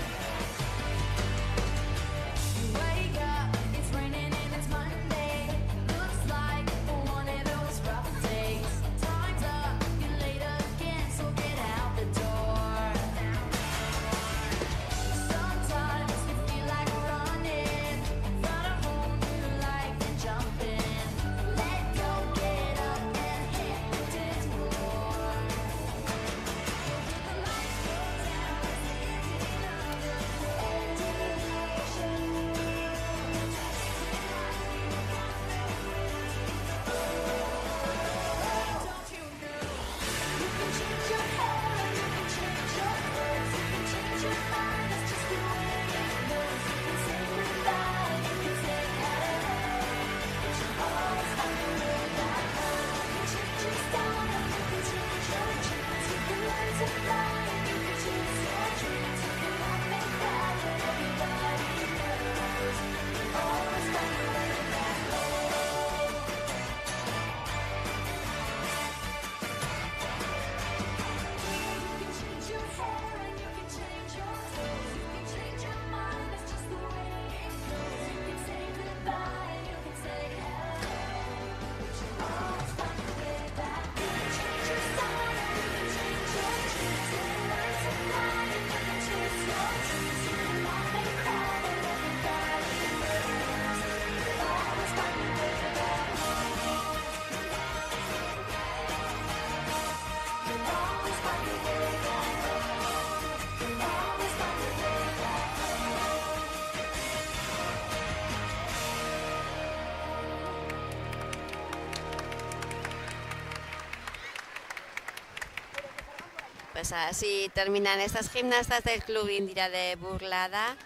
Pues así terminan estas gimnastas del Club Indira de Burlada.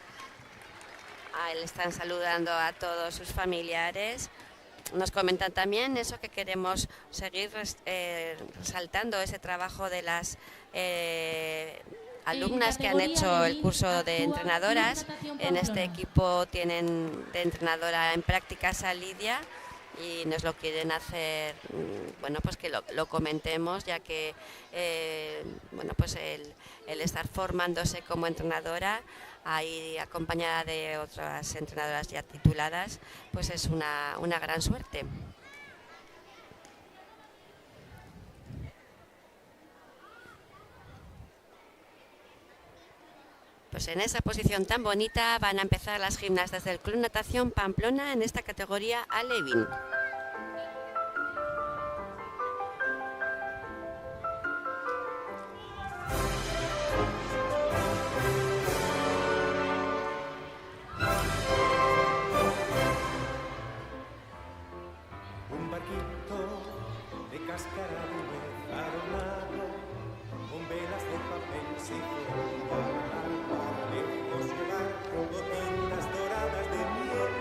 Ahí le están saludando a todos sus familiares. Nos comentan también eso, que queremos seguir resaltando ese trabajo de las alumnas que han hecho el curso de entrenadoras. En este equipo tienen de entrenadora en prácticas a Lidia y nos lo quieren hacer, bueno, pues que lo comentemos, ya que bueno, pues el estar formándose como entrenadora ahí acompañada de otras entrenadoras ya tituladas, pues es una gran suerte. Pues en esa posición tan bonita van a empezar las gimnastas del Club Natación Pamplona en esta categoría alevín. Un barquito de cáscara de nuez adornado con velas de papel se fue lejos llevar gotitas doradas de miel.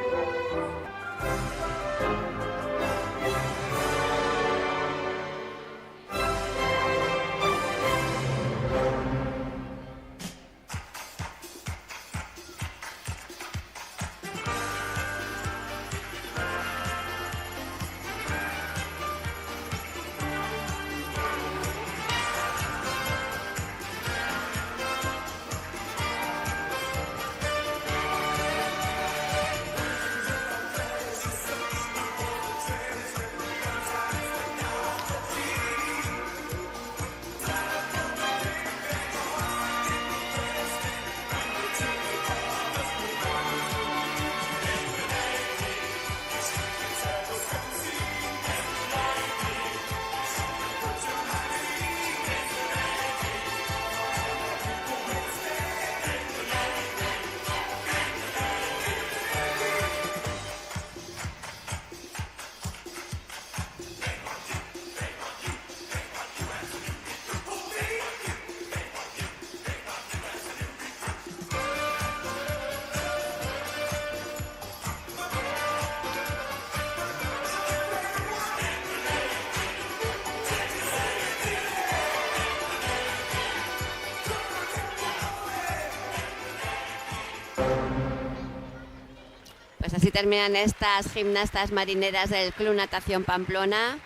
Pues así terminan estas gimnastas marineras del Club Natación Pamplona.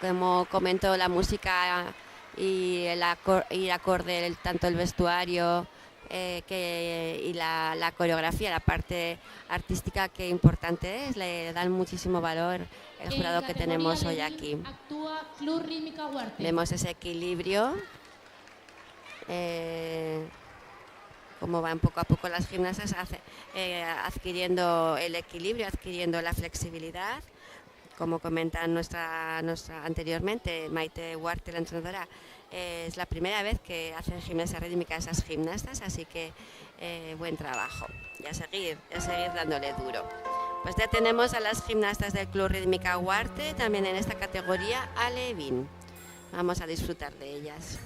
Como comentó, la música y acorde tanto el vestuario y la coreografía, la parte artística, que importante es, le dan muchísimo valor el jurado que tenemos hoy aquí. Actúa Club Rítmica Huarte. Vemos ese equilibrio, cómo van poco a poco las gimnastas adquiriendo el equilibrio, adquiriendo la flexibilidad. Como comenta nuestra anteriormente, Maite Huarte, la entrenadora, es la primera vez que hacen gimnasia rítmica esas gimnastas, así que buen trabajo. Y a seguir dándole duro. Pues ya tenemos a las gimnastas del Club Rítmica Huarte, también en esta categoría alevín. Vamos a disfrutar de ellas.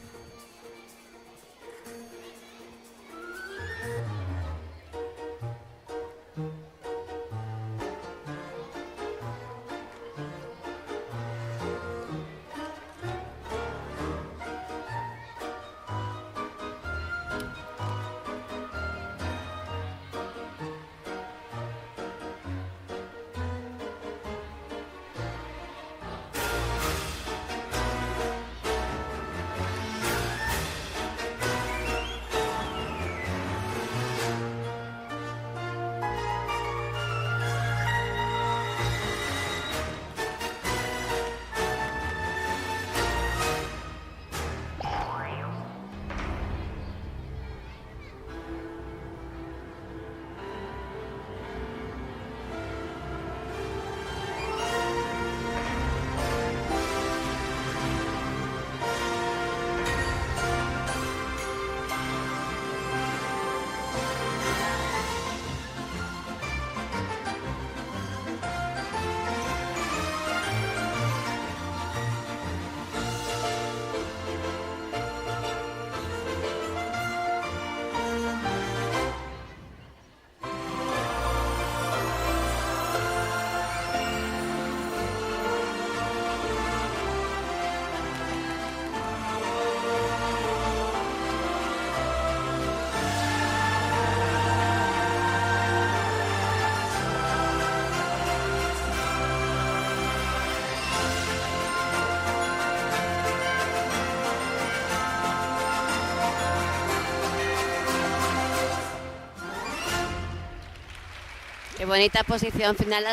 Qué bonita posición final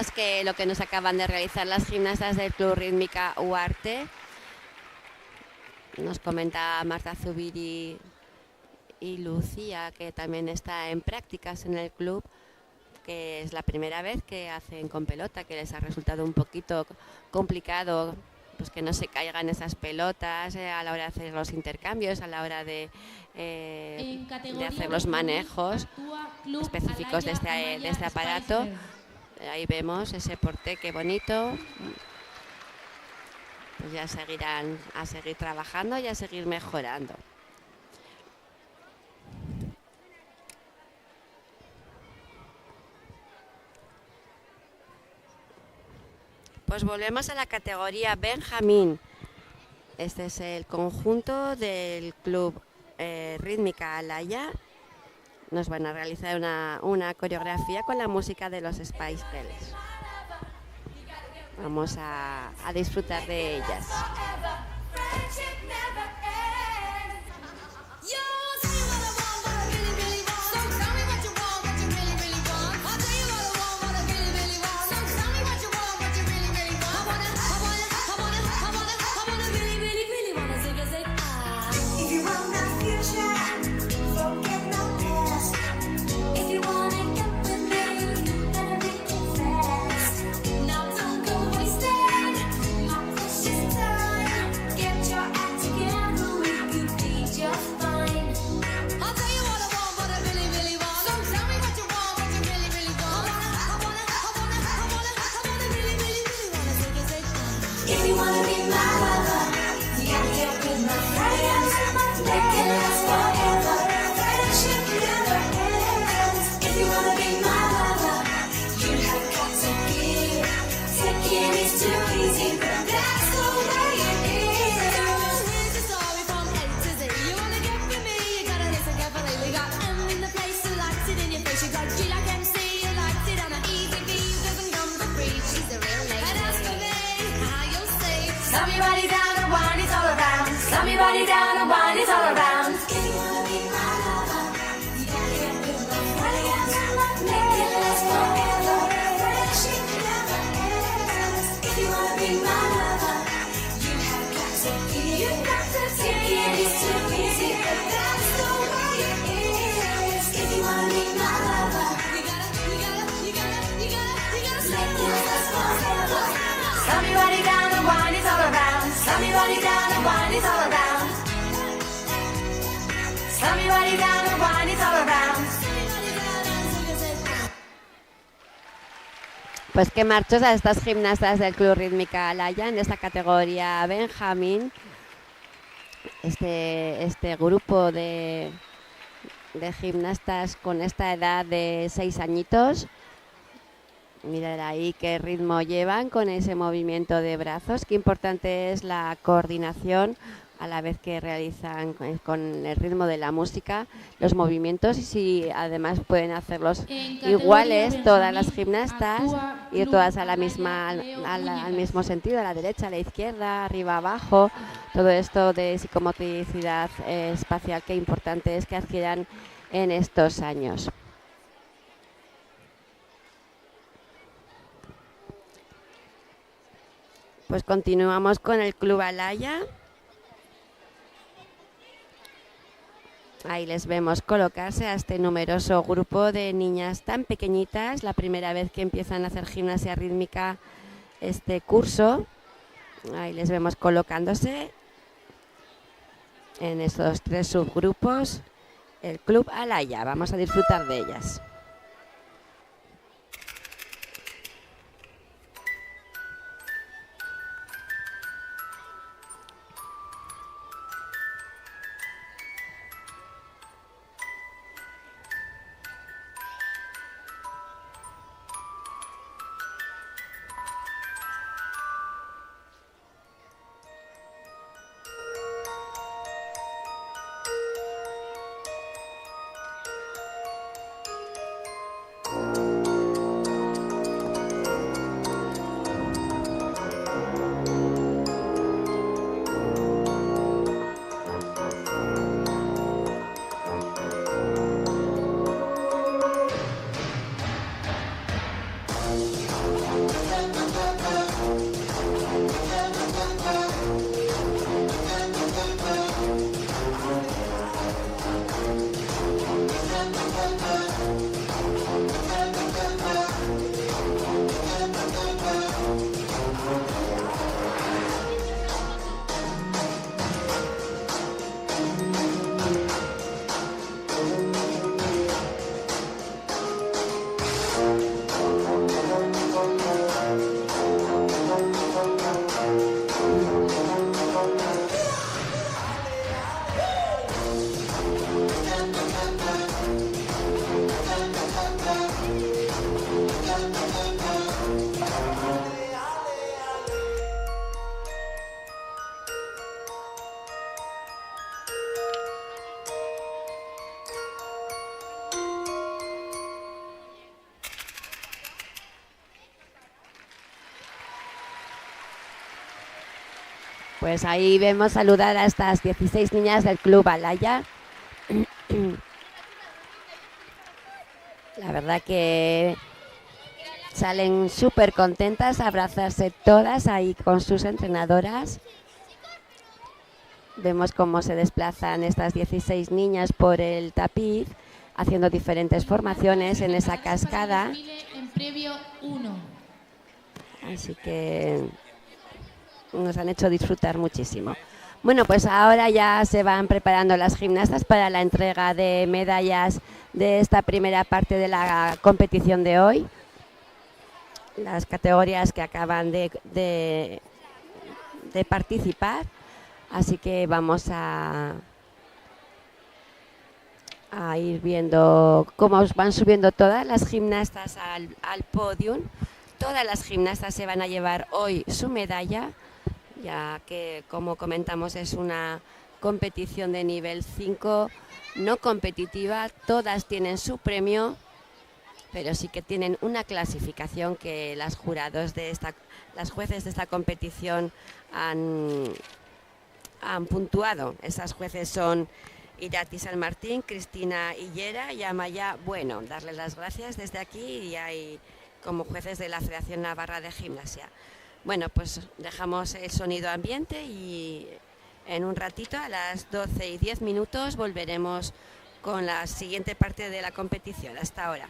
lo que nos acaban de realizar las gimnastas del Club Rítmica Huarte. Nos comenta Marta Zubiri y Lucía, que también está en prácticas en el club, que es la primera vez que hacen con pelota, que les ha resultado un poquito complicado, pues que no se caigan esas pelotas a la hora de hacer los intercambios, a la hora de hacer los manejos específicos de este aparato. Ahí vemos ese porté, qué bonito. Pues ya seguirán a seguir trabajando y a seguir mejorando. Pues volvemos a la categoría Benjamín. Este es el conjunto del Club Rítmica Alaya. Nos van a realizar una coreografía con la música de los Spice Girls. Vamos a disfrutar de ellas. Get your attitude. Everybody down the wine is all around. Pues qué marchosas estas gimnastas del Club Rítmica Alaya en esta categoría Benjamín. Este grupo de gimnastas con esta edad de 6 añitos. Mirad ahí qué ritmo llevan con ese movimiento de brazos. Qué importante es la coordinación a la vez que realizan con el ritmo de la música los movimientos, y si además pueden hacerlos iguales todas las gimnastas y todas a la misma al mismo sentido, a la derecha, a la izquierda, arriba, abajo. Todo esto de psicomotricidad espacial, qué importante es que adquieran en estos años. Pues continuamos con el Club Alaya. Ahí les vemos colocarse a este numeroso grupo de niñas tan pequeñitas, la primera vez que empiezan a hacer gimnasia rítmica este curso. Ahí les vemos colocándose en estos 3 subgrupos. El Club Alaya, vamos a disfrutar de ellas. Pues ahí vemos saludar a estas 16 niñas del Club Alaya. La verdad que salen súper contentas a abrazarse todas ahí con sus entrenadoras. Vemos cómo se desplazan estas 16 niñas por el tapiz, haciendo diferentes formaciones en esa cascada. En previo 1. Así que nos han hecho disfrutar muchísimo. Bueno, pues ahora ya se van preparando las gimnastas para la entrega de medallas de esta primera parte de la competición de hoy. Las categorías que acaban de participar. Así que vamos a ir viendo cómo van subiendo todas las gimnastas al podium. Todas las gimnastas se van a llevar hoy su medalla, ya que, como comentamos, es una competición de nivel 5, no competitiva. Todas tienen su premio, pero sí que tienen una clasificación que las jueces de esta competición han puntuado. Esas jueces son Irati San Martín, Cristina Hillera y Amaya Bueno. Darles las gracias desde aquí y hay como jueces de la Federación Navarra de Gimnasia. Bueno, pues dejamos el sonido ambiente y en un ratito, a las 12:10, volveremos con la siguiente parte de la competición. Hasta ahora.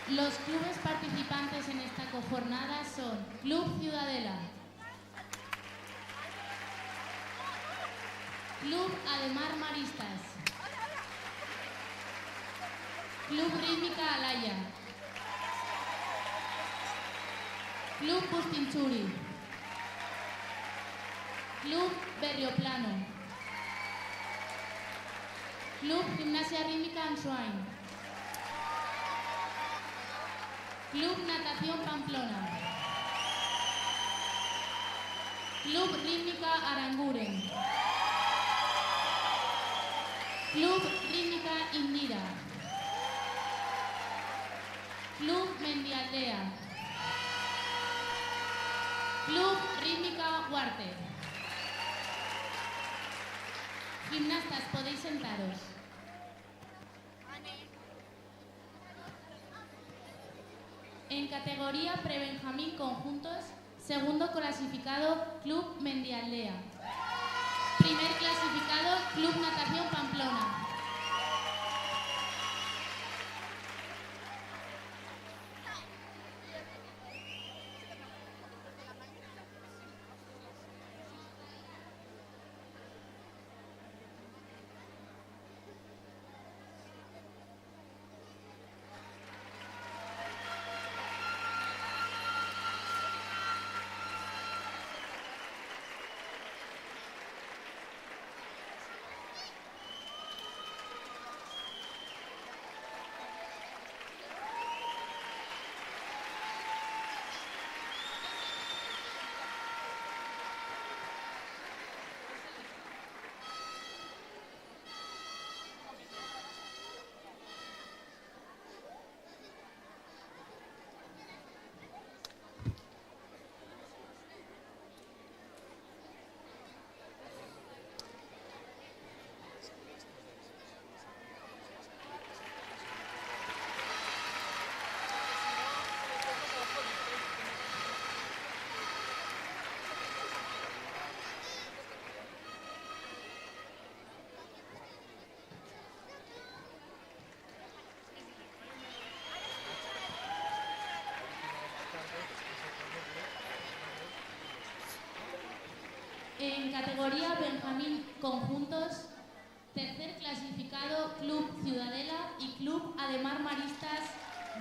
Los clubes participantes en esta jornada son Club Ciudadela, Club Ademar Maristas, Club Rítmica Alaya, Club Bustinchuri, Club Berrioplano, Club Gimnasia Rítmica Ansoain, Club Natación Pamplona, Club Rítmica Aranguren, Club Rítmica Indira, Club Mendialdea, Club Rítmica Huarte. Gimnastas, podéis sentaros. En categoría prebenjamín conjuntos, segundo clasificado Club Mendialdea. Primer clasificado Club Natación Pamplona. En categoría Benjamín Conjuntos, tercer clasificado Club Ciudadela y Club Ademar Maristas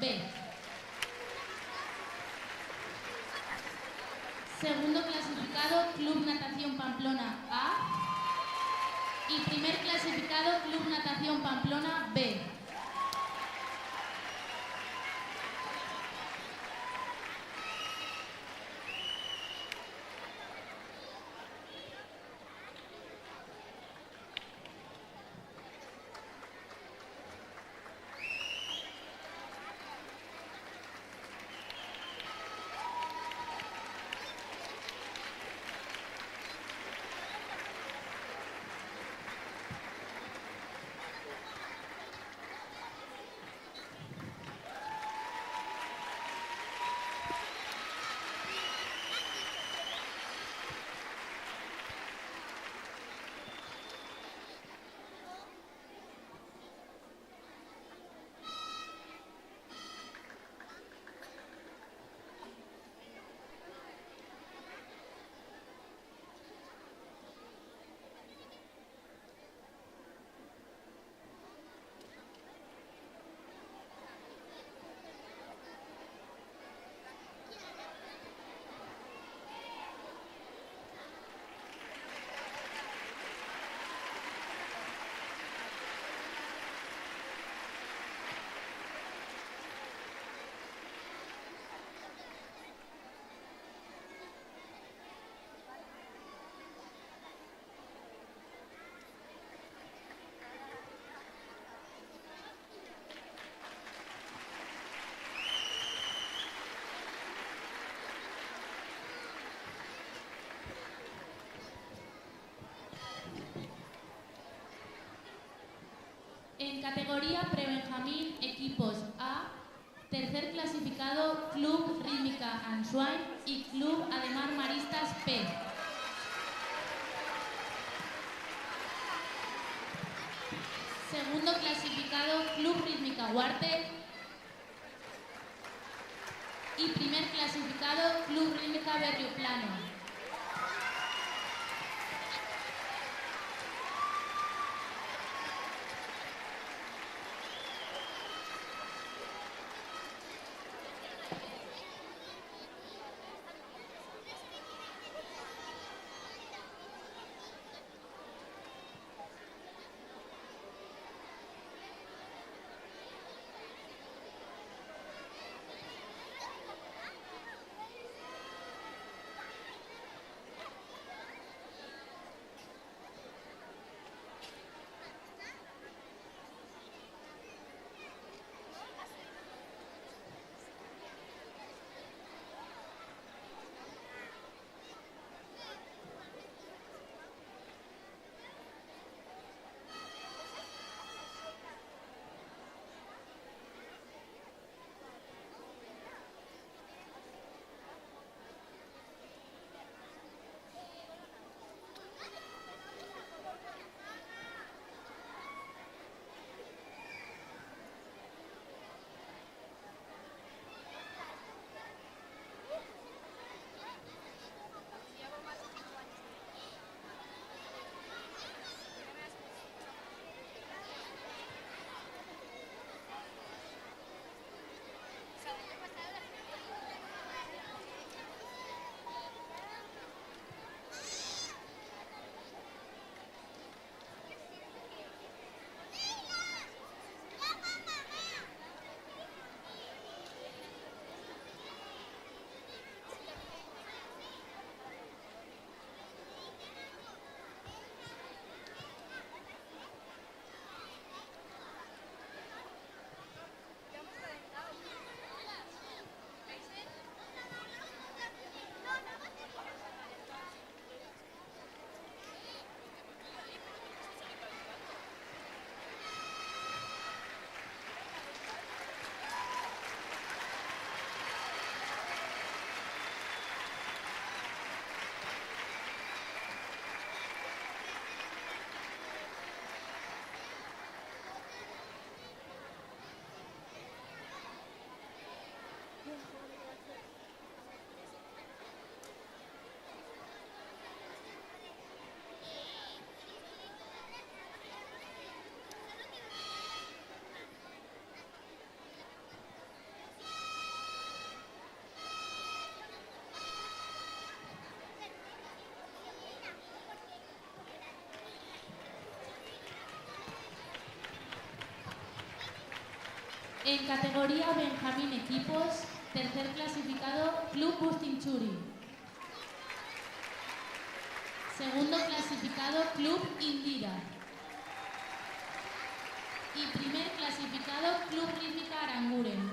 B. Segundo clasificado Club Natación Pamplona A. Y primer clasificado Club Natación Pamplona B. En categoría prebenjamín equipos A, tercer clasificado Club Rítmica Ansoain y Club Ademar Maristas P. Segundo clasificado Club Rítmica Huarte. Y primer clasificado, Club Rítmica Berrioplano. En categoría Benjamín Equipos, tercer clasificado Club Bustinchuri. Segundo clasificado Club Indira. Y primer clasificado Club Rítmica Aranguren.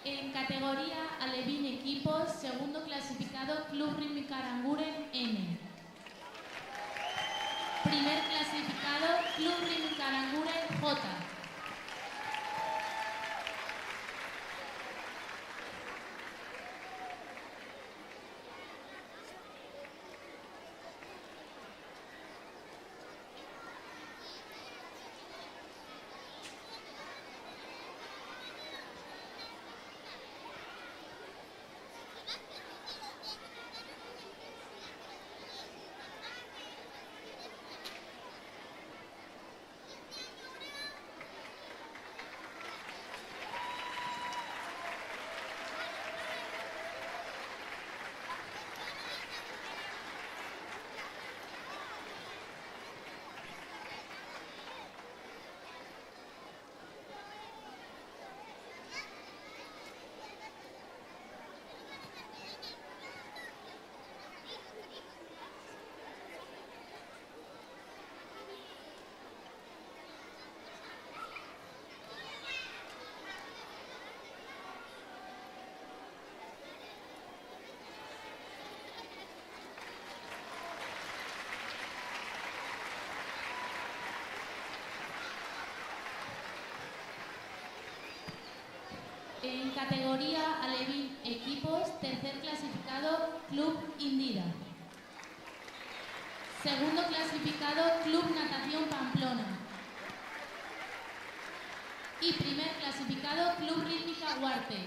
En categoría Alevín Equipos, segundo clasificado Club Rítmica Aranguren N. Primer clasificado, Club Rítmica Aranguren J. En categoría Alevín Equipos, tercer clasificado Club Indira. Segundo clasificado Club Natación Pamplona. Y primer clasificado Club Rítmica Huarte.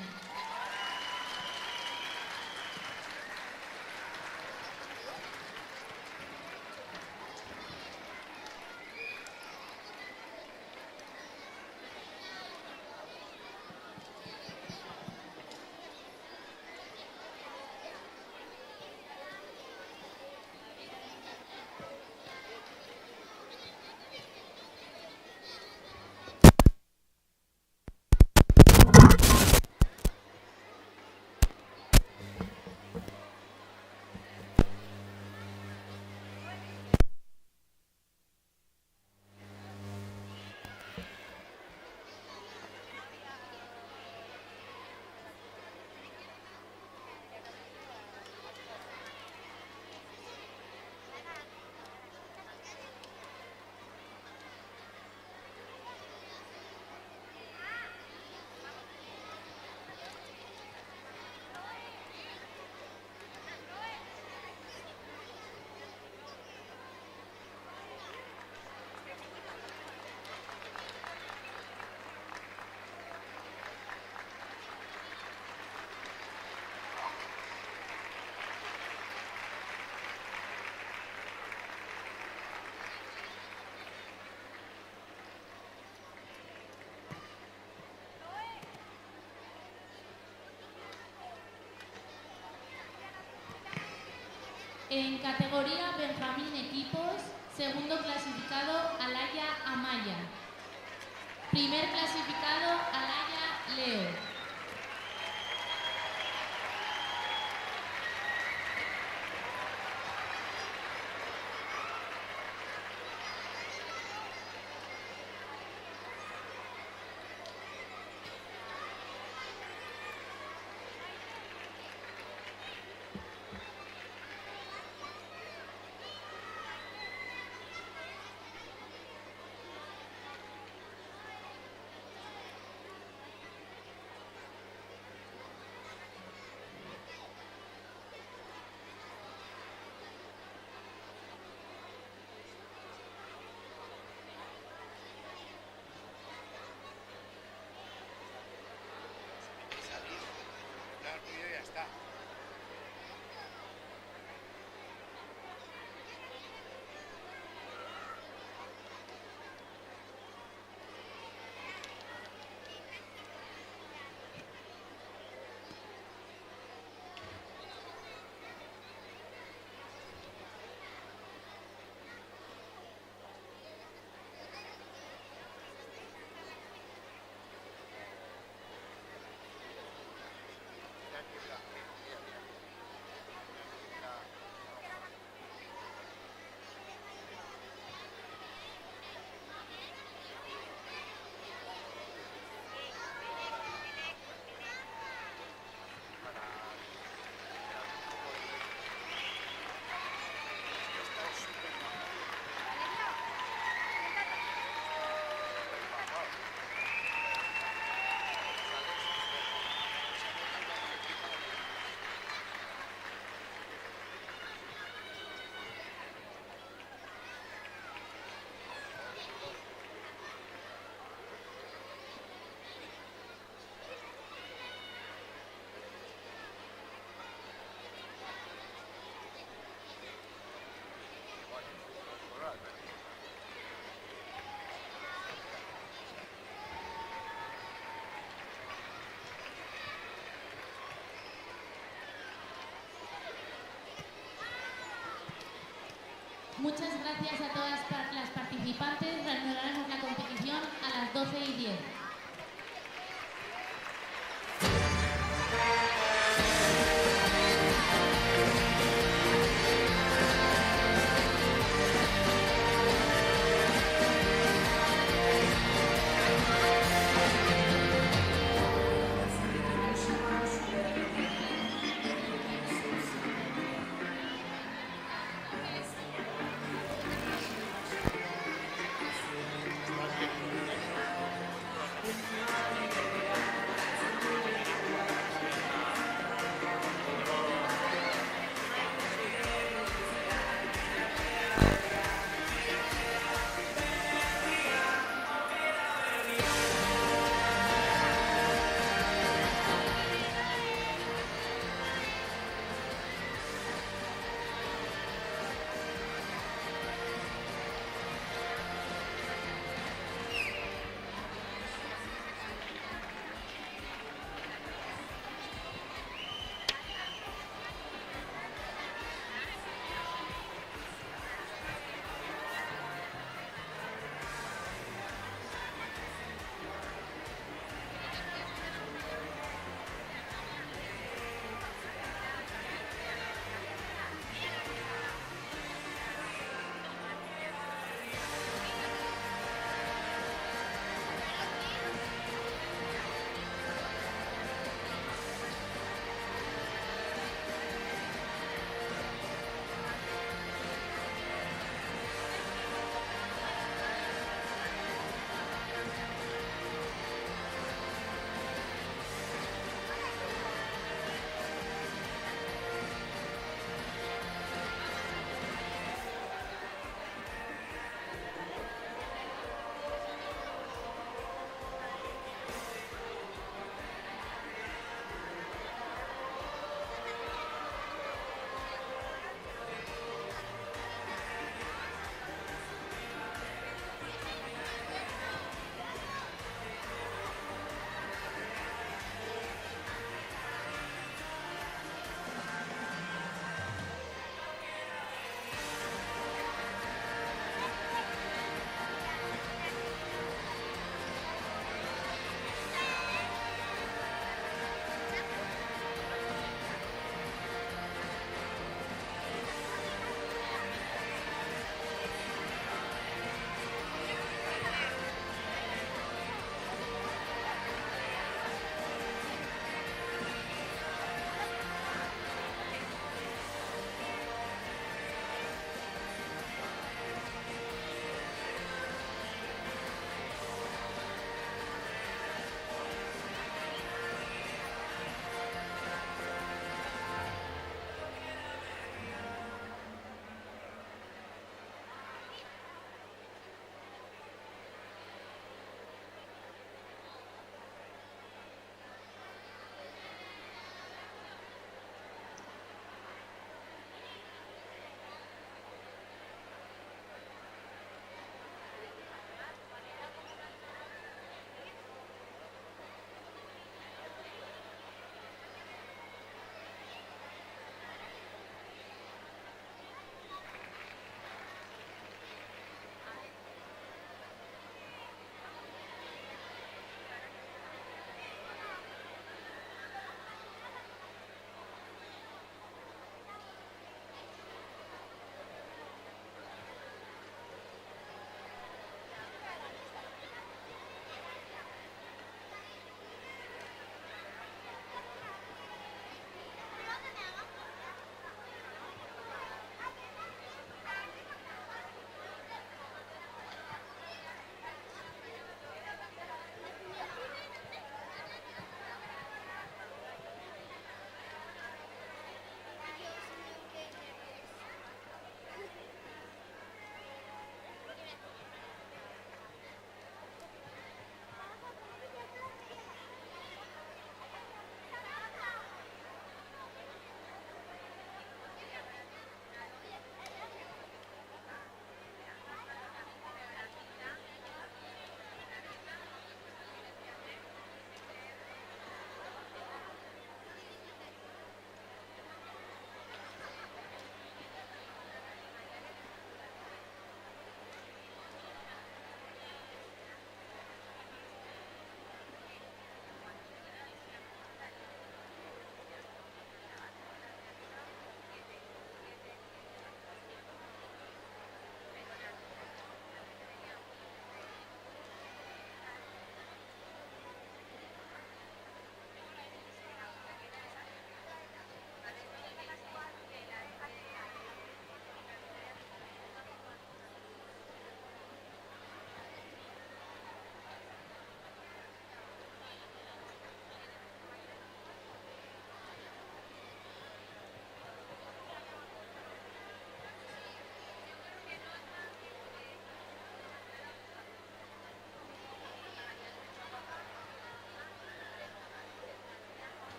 En categoría Benjamín Equipos, segundo clasificado Alaya Amaya. Primer clasificado Alaya Leo. Muchas gracias a todas las participantes. Reanudaremos la competición a las 12:10.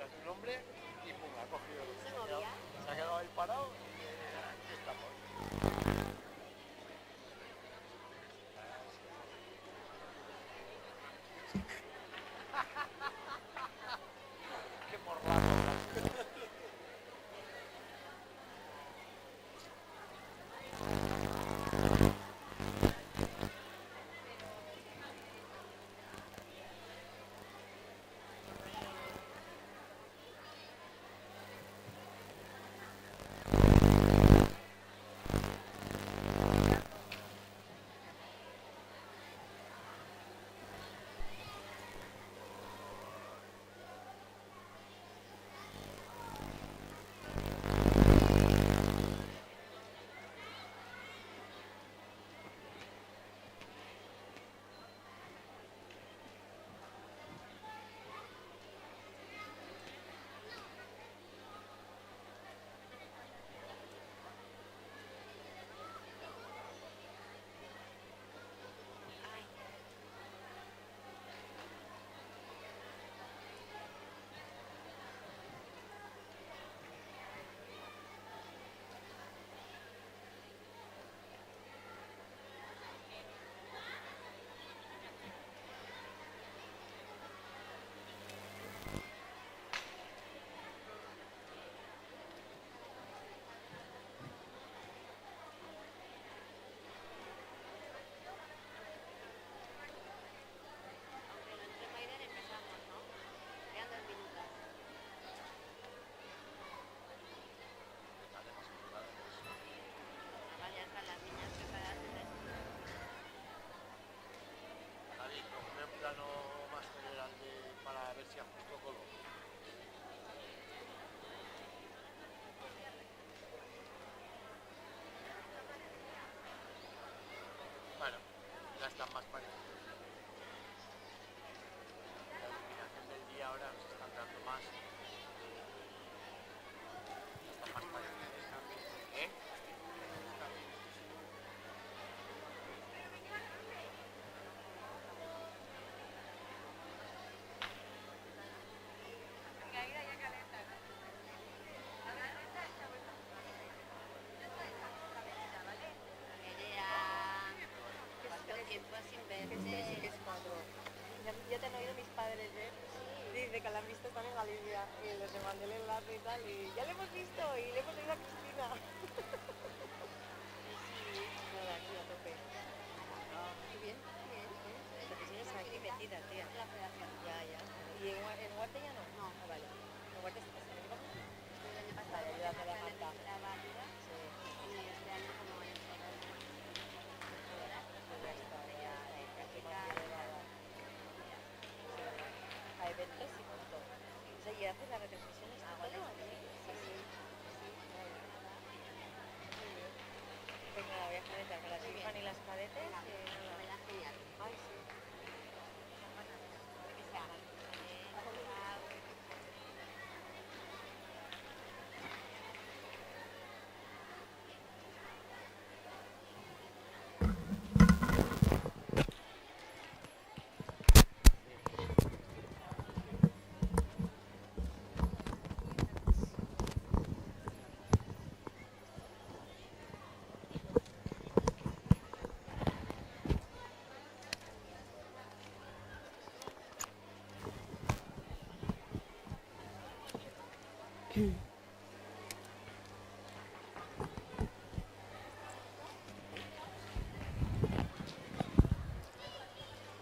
detrás de un hombre y pum, ha cogido. Se ha quedado ahí parado y aquí estamos. Qué morlazo. Bueno, ya están más parecidos. La iluminación del día ahora nos están dando más. Están más parecidos. ¿Eh? Ya te han oído mis padres, ¿eh? Dice que la han visto están en Galicia y les mandé el enlace y tal y ya lo hemos visto y le hemos oído a Cristina. Nada, aquí a tope. Qué bien, bien. Lo que sigues aquí metida, tía. La federación. Ya. ¿Y en Huarte ya no? No. Ah, vale. ¿En Huarte estás en el equipo? Estoy el año pasado. Vale, ayúdame a la manta. Sí. Y este año como en el a eventos y punto. O sea, y haces las retransmisiones todo allí. Sí. Venga, la voy a calentar con las Irfan y las cadetes. Me da genial. Ay, sí. Que sea.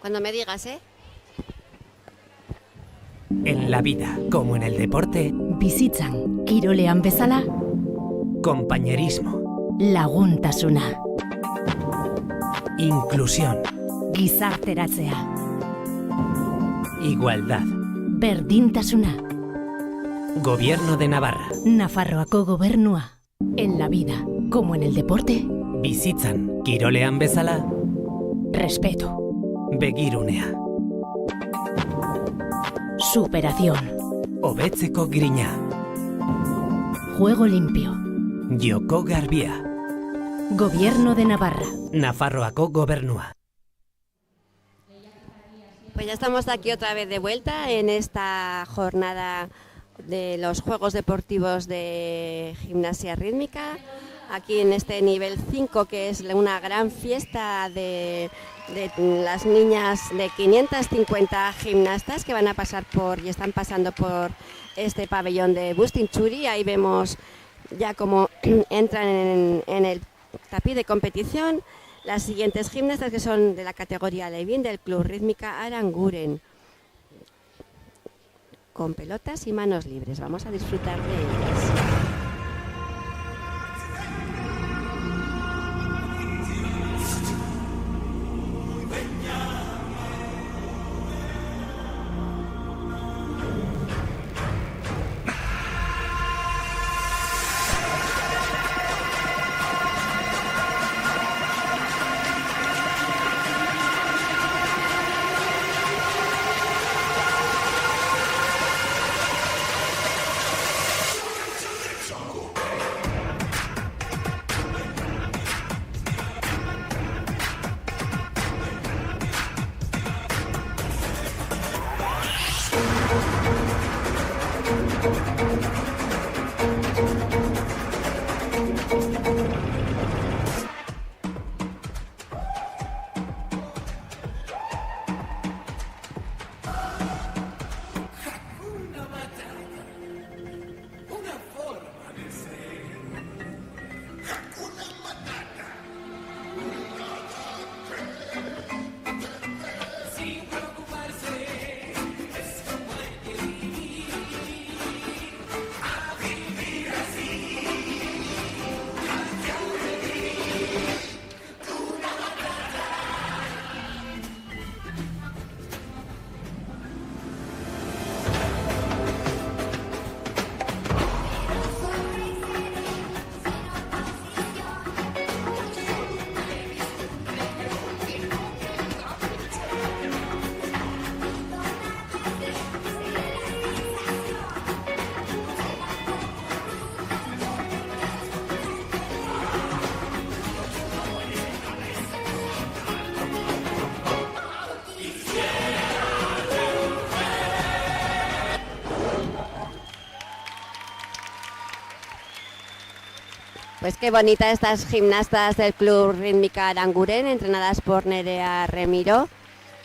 Cuando me digas, ¿eh? En la vida, como en el deporte, Bizitzan, kirolean bezala, compañerismo, laguntasuna, inclusión, gizarteratzea, igualdad, berdintasuna, Gobierno de Navarra, Nafarroako gobernua. En la vida, como en el deporte, bizitzan, kirolean bezala, respeto, begirunea, superación, hobetzeko grina, juego limpio, joko garbia, Gobierno de Navarra. Nafarroako gobernua. Pues ya estamos aquí otra vez de vuelta en esta jornada de los Juegos Deportivos de Gimnasia Rítmica, aquí en este nivel 5, que es una gran fiesta de las niñas, de 550 gimnastas que van a pasar y están pasando por este pabellón de Bustinchuri. Ahí vemos ya cómo entran en el tapiz de competición las siguientes gimnastas, que son de la categoría Levin del Club Rítmica Aranguren, con pelotas y manos libres. Vamos a disfrutar de ellas. Pues qué bonita estas gimnastas del Club Rítmica Aranguren, entrenadas por Nerea Remiro.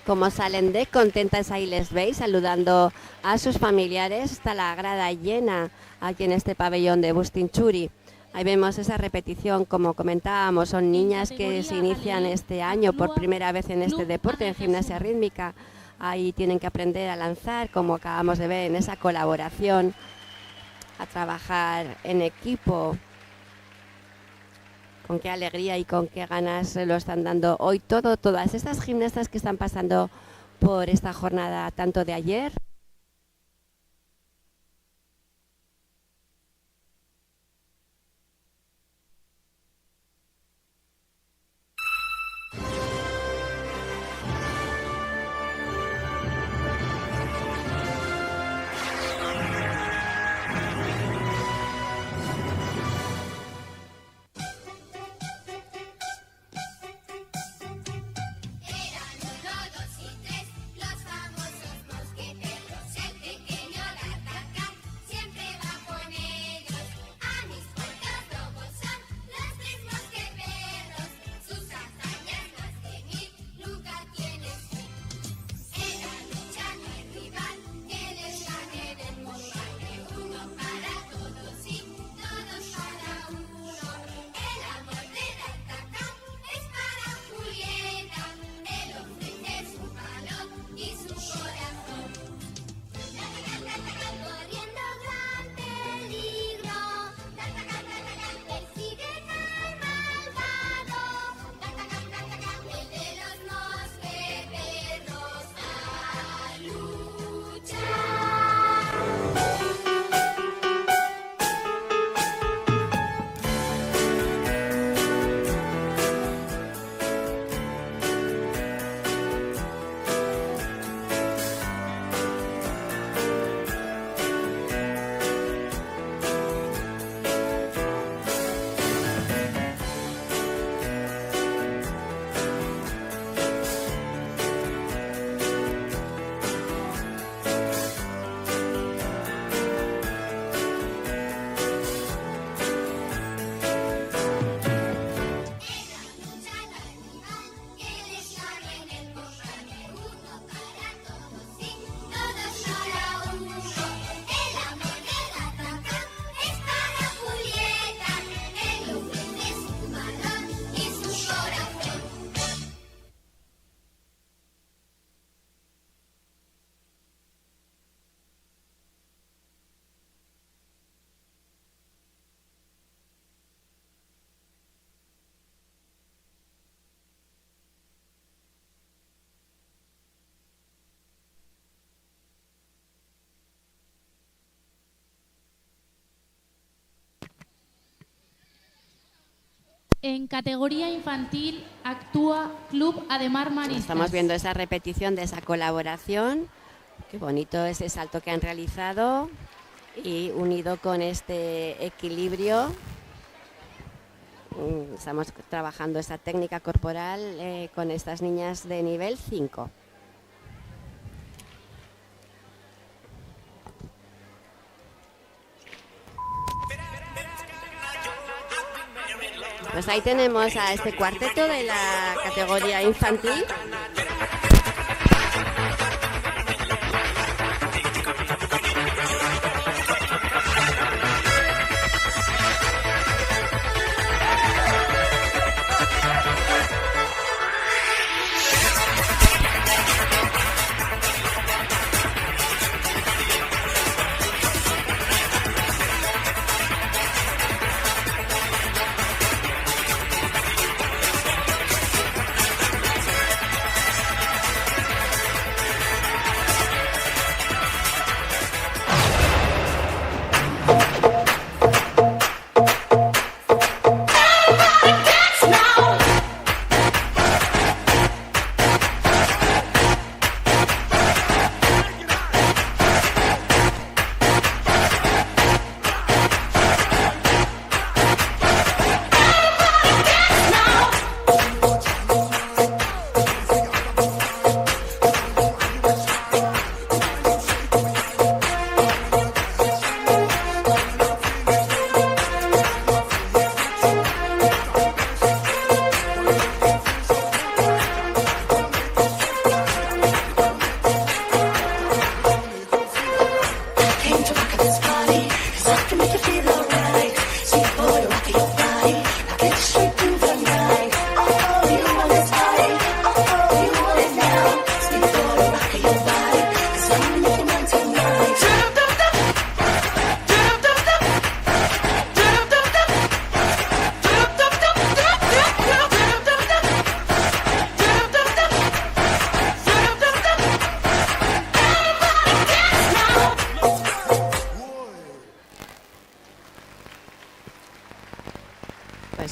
Como salen de contentas, ahí les veis saludando a sus familiares. Está la grada llena aquí en este pabellón de Bustinchuri. Ahí vemos esa repetición, como comentábamos, son niñas que se inician este año por primera vez en este deporte, en gimnasia rítmica. Ahí tienen que aprender a lanzar, como acabamos de ver, en esa colaboración, a trabajar en equipo. Con qué alegría y con qué ganas lo están dando hoy todas estas gimnastas que están pasando por esta jornada, tanto de ayer. Eran 1, 2 y 3, los famosos mosqueteros. En categoría infantil actúa Club Ademar Maristas. Estamos viendo esa repetición de esa colaboración. Qué bonito ese salto que han realizado y unido con este equilibrio. Estamos trabajando esa técnica corporal con estas niñas de nivel 5. Pues ahí tenemos a este cuarteto de la categoría infantil.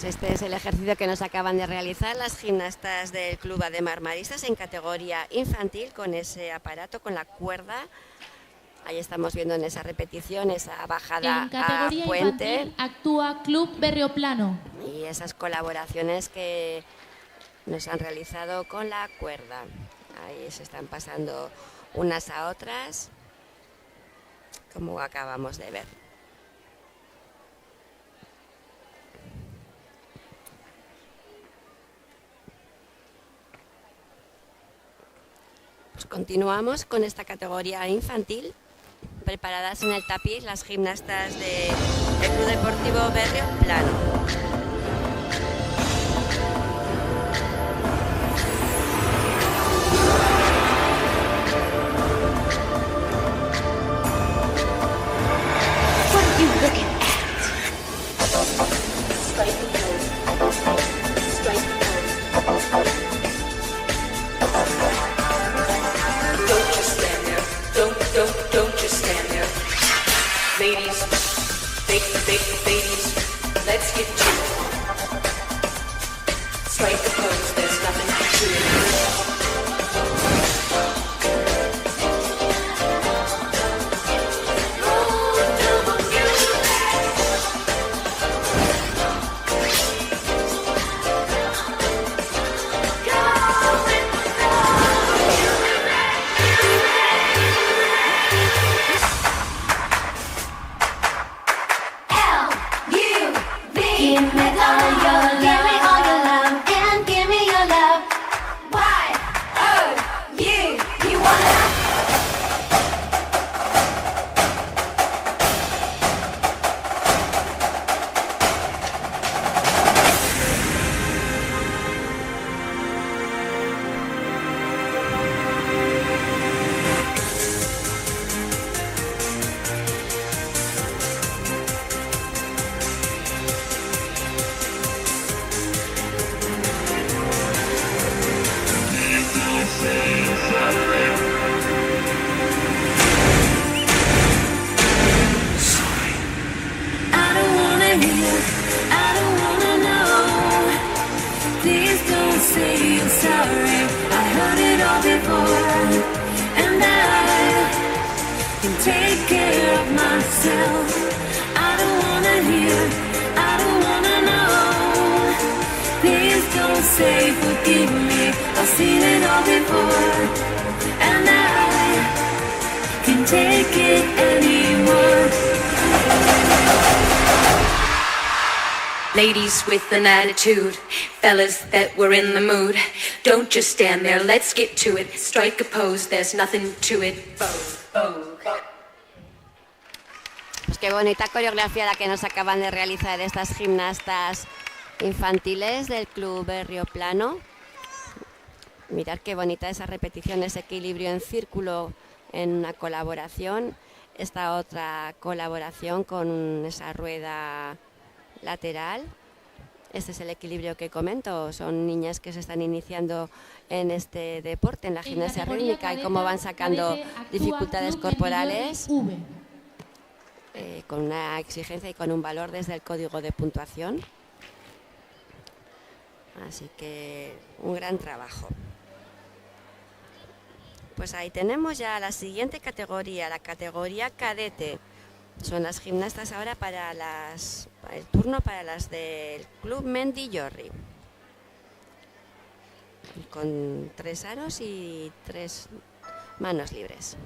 Este es el ejercicio que nos acaban de realizar las gimnastas del Club Ademar Maristas en categoría infantil con ese aparato, con la cuerda. Ahí estamos viendo en esa repetición, esa bajada en categoría a puente. Infantil actúa Club Berrioplano. Y esas colaboraciones que nos han realizado con la cuerda. Ahí se están pasando unas a otras, como acabamos de ver. Pues continuamos con esta categoría infantil. Preparadas en el tapiz las gimnastas del Club Deportivo Berrioplano. Don't just stand there. Ladies, ladies, let's get to it. Strike the pose, there's nothing to it. take care of myself. I don't wanna hear, I don't wanna know. Please don't say forgive me, I've seen it all before. And I can't take it anymore. Ladies with an attitude, fellas that were in the mood. Don't just stand there, let's get to it. Strike a pose, there's nothing to it. Pues qué bonita coreografía la que nos acaban de realizar estas gimnastas infantiles del Club Berrioplano. Mirad qué bonita esa repetición, ese equilibrio en círculo en una colaboración. Esta otra colaboración con esa rueda lateral. Este es el equilibrio que comento. Son niñas que se están iniciando en este deporte, en la gimnasia rítmica, y cómo van sacando dificultades corporales con una exigencia y con un valor desde el código de puntuación. Así que un gran trabajo. Pues ahí tenemos ya la siguiente categoría, la categoría cadete. Son las gimnastas ahora para el turno para las del Club Mendillorri. Con 3 aros y 3 manos libres.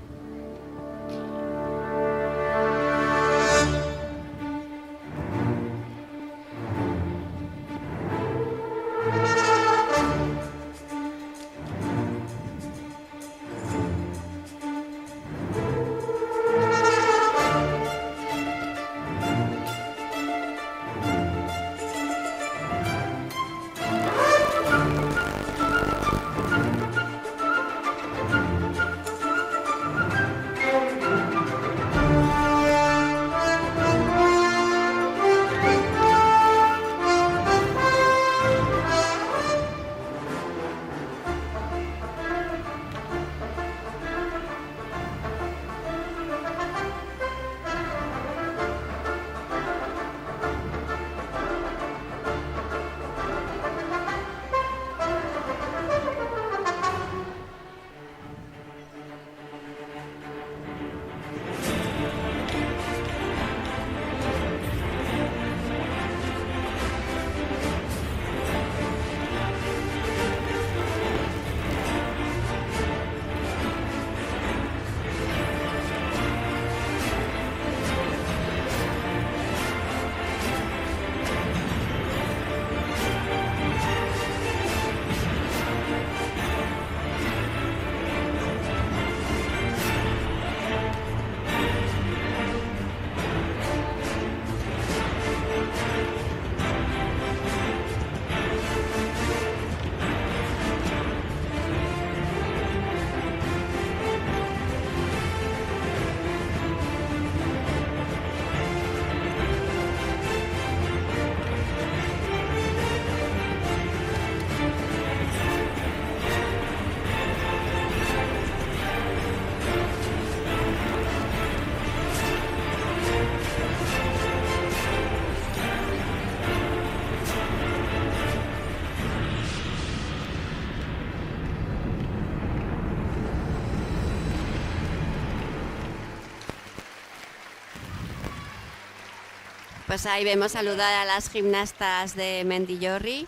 Pues ahí vemos saludar a las gimnastas de Mendillorri,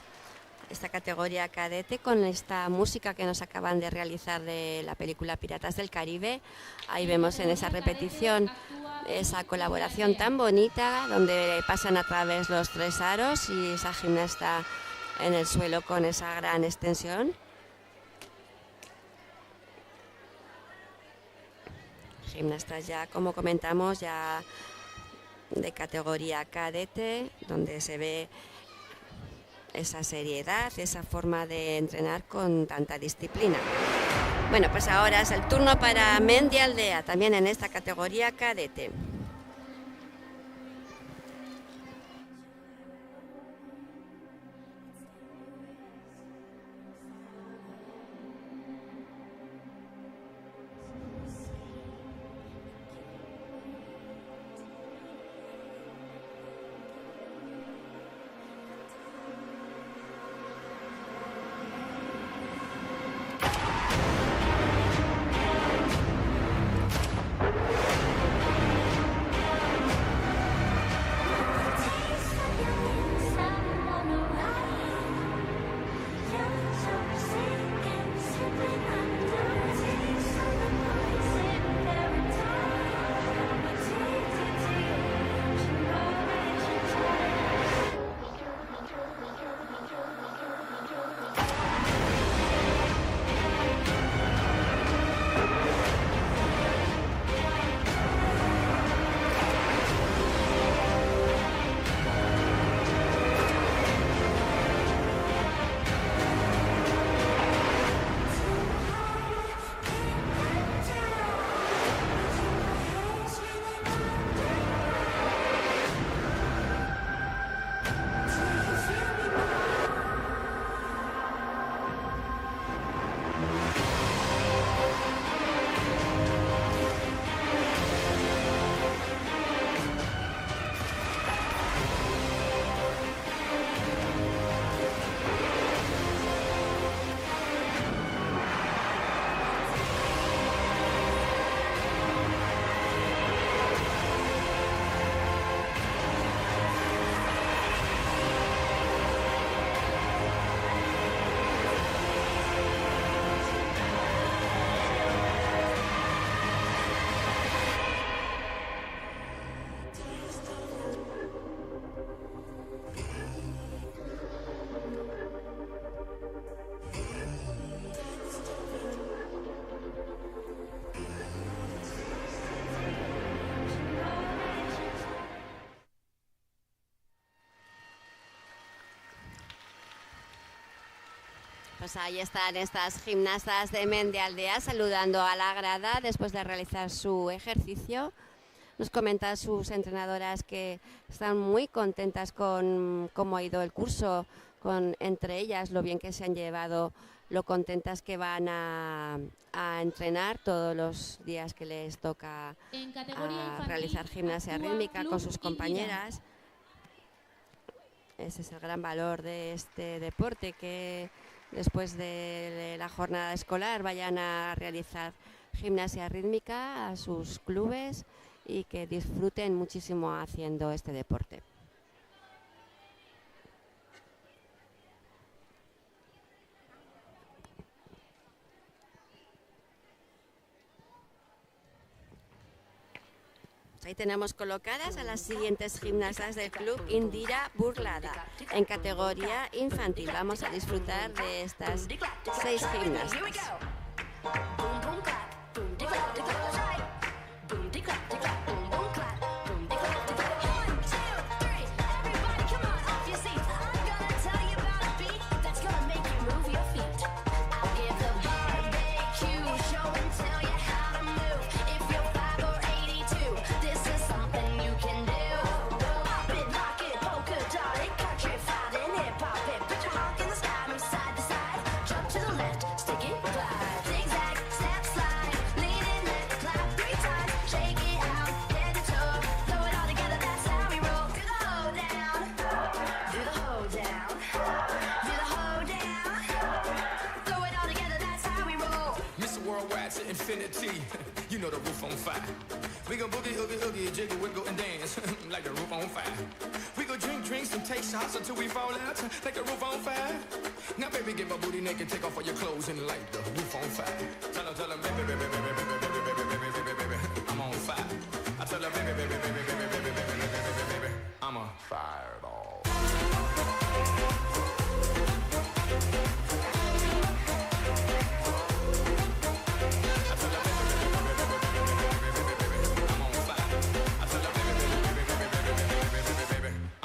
esta categoría cadete, con esta música que nos acaban de realizar de la película Piratas del Caribe. Ahí vemos en esa repetición esa colaboración tan bonita, donde pasan a través los 3 aros y esa gimnasta en el suelo con esa gran extensión. Gimnastas ya, como comentamos, ya de categoría cadete, donde se ve esa seriedad, esa forma de entrenar con tanta disciplina. Bueno, pues ahora es el turno para Mendialdea, también en esta categoría cadete. Pues ahí están estas gimnastas de Mendialdea saludando a la grada después de realizar su ejercicio. Nos comentan sus entrenadoras que están muy contentas con cómo ha ido el curso, con entre ellas lo bien que se han llevado, lo contentas que van a entrenar todos los días que les toca En categoría infantil, realizar gimnasia actúa rítmica Club con sus Indira. compañeras. Ese es el gran valor de este deporte, que después de la jornada escolar vayan a realizar gimnasia rítmica a sus clubes y que disfruten muchísimo haciendo este deporte. Ahí tenemos colocadas a las siguientes gimnastas del club Indira Burlada en categoría infantil. Vamos a disfrutar de estas 6 gimnastas. Infinity, you know the roof on fire. We gon' boogie, oogie, oogie, jiggle, wiggle, and dance like the roof on fire. We gon' drink drinks and take shots until we fall out like the roof on fire. Now, baby, get my booty naked, take off all your clothes and light the roof on fire. Tell her, baby, baby, baby, baby, baby, baby, baby, baby, baby, I'm on fire. I tell her, baby, baby, baby, baby, baby, baby, baby, baby, baby, I'm a fireball.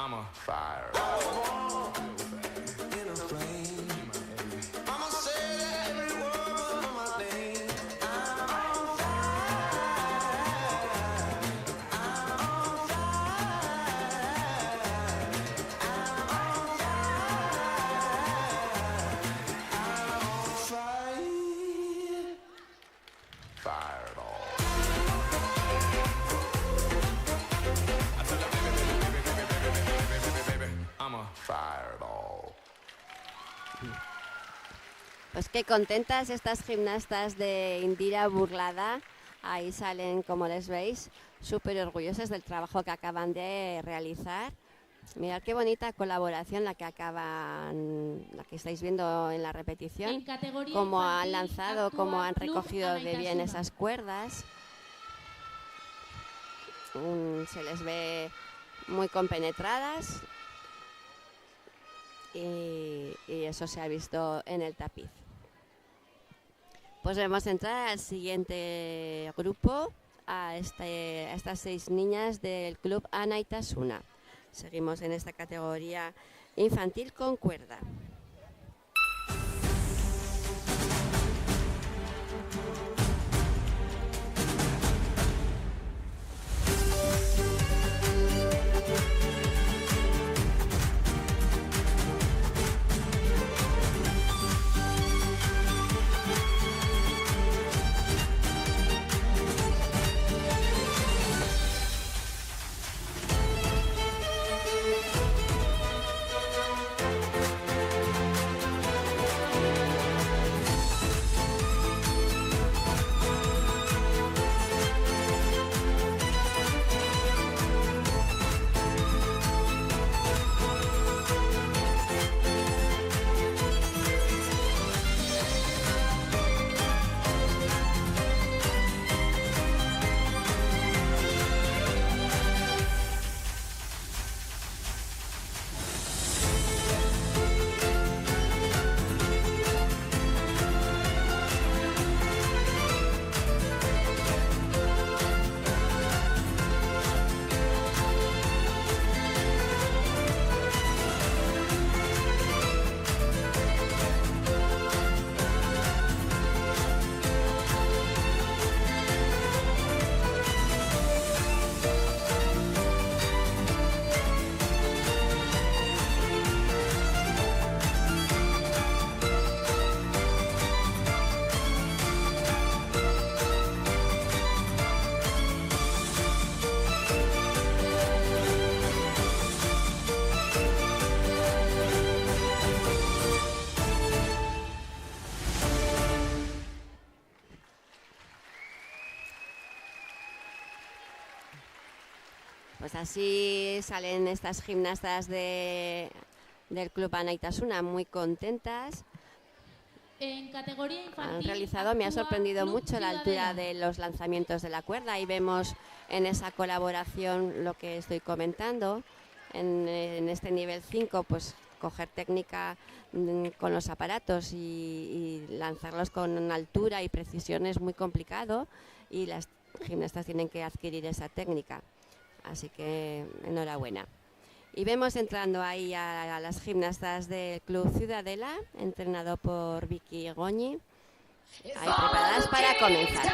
I'm a fire. In a flame. I'ma say every word of my name. I'm on fire. I'm on fire. I'm on fire. I'm on fire. Fireball. I'm a fireball. Pues qué contentas estas gimnastas de Indira Burlada. Ahí salen, como les veis, súper orgullosas del trabajo que acaban de realizar. Mirad qué bonita colaboración la que estáis viendo en la repetición. En categoría Cómo han infantil lanzado, actúa cómo han Club recogido de bien Anaitasuna. esas cuerdas. Se les ve muy compenetradas. Y eso se ha visto en el tapiz. Pues vamos a entrar al siguiente grupo, a estas 6 niñas del club Anaitasuna. Seguimos en esta categoría infantil con cuerda. Pues así salen estas gimnastas del Club Anaitasuna muy contentas. En categoría infantil Han realizado, me ha actúa sorprendido Club mucho la altura de los lanzamientos de la cuerda. Ahí vemos en esa colaboración lo que estoy comentando. En este nivel 5, pues coger técnica con los aparatos y lanzarlos con altura y precisión es muy complicado, y las gimnastas tienen que adquirir esa técnica. Así que enhorabuena. Y vemos entrando ahí a las gimnastas del Club Ciudadela, entrenado por Vicky Goñi, ahí preparadas para comenzar.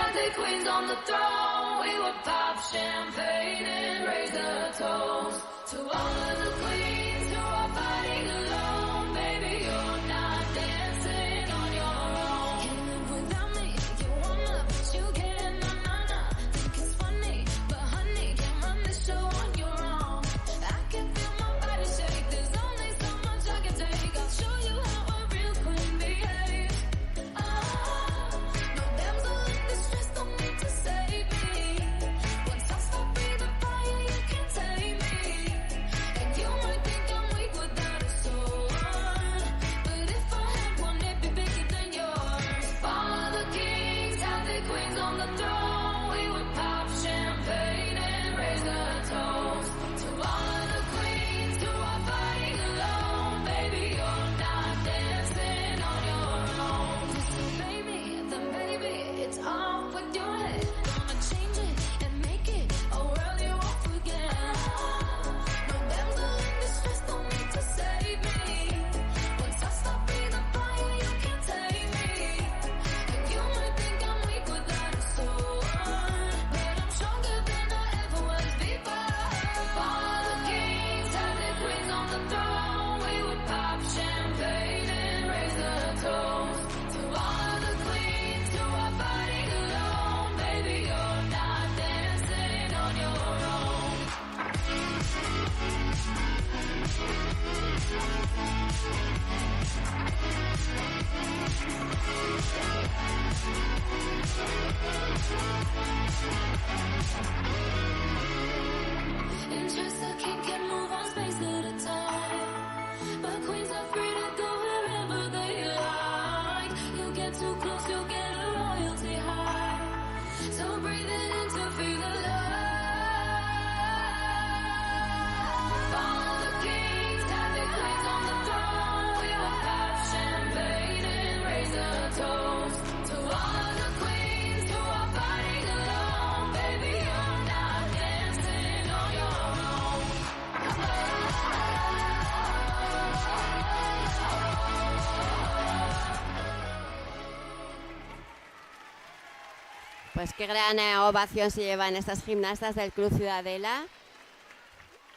Pues qué gran ovación se llevan estas gimnastas del Club Ciudadela,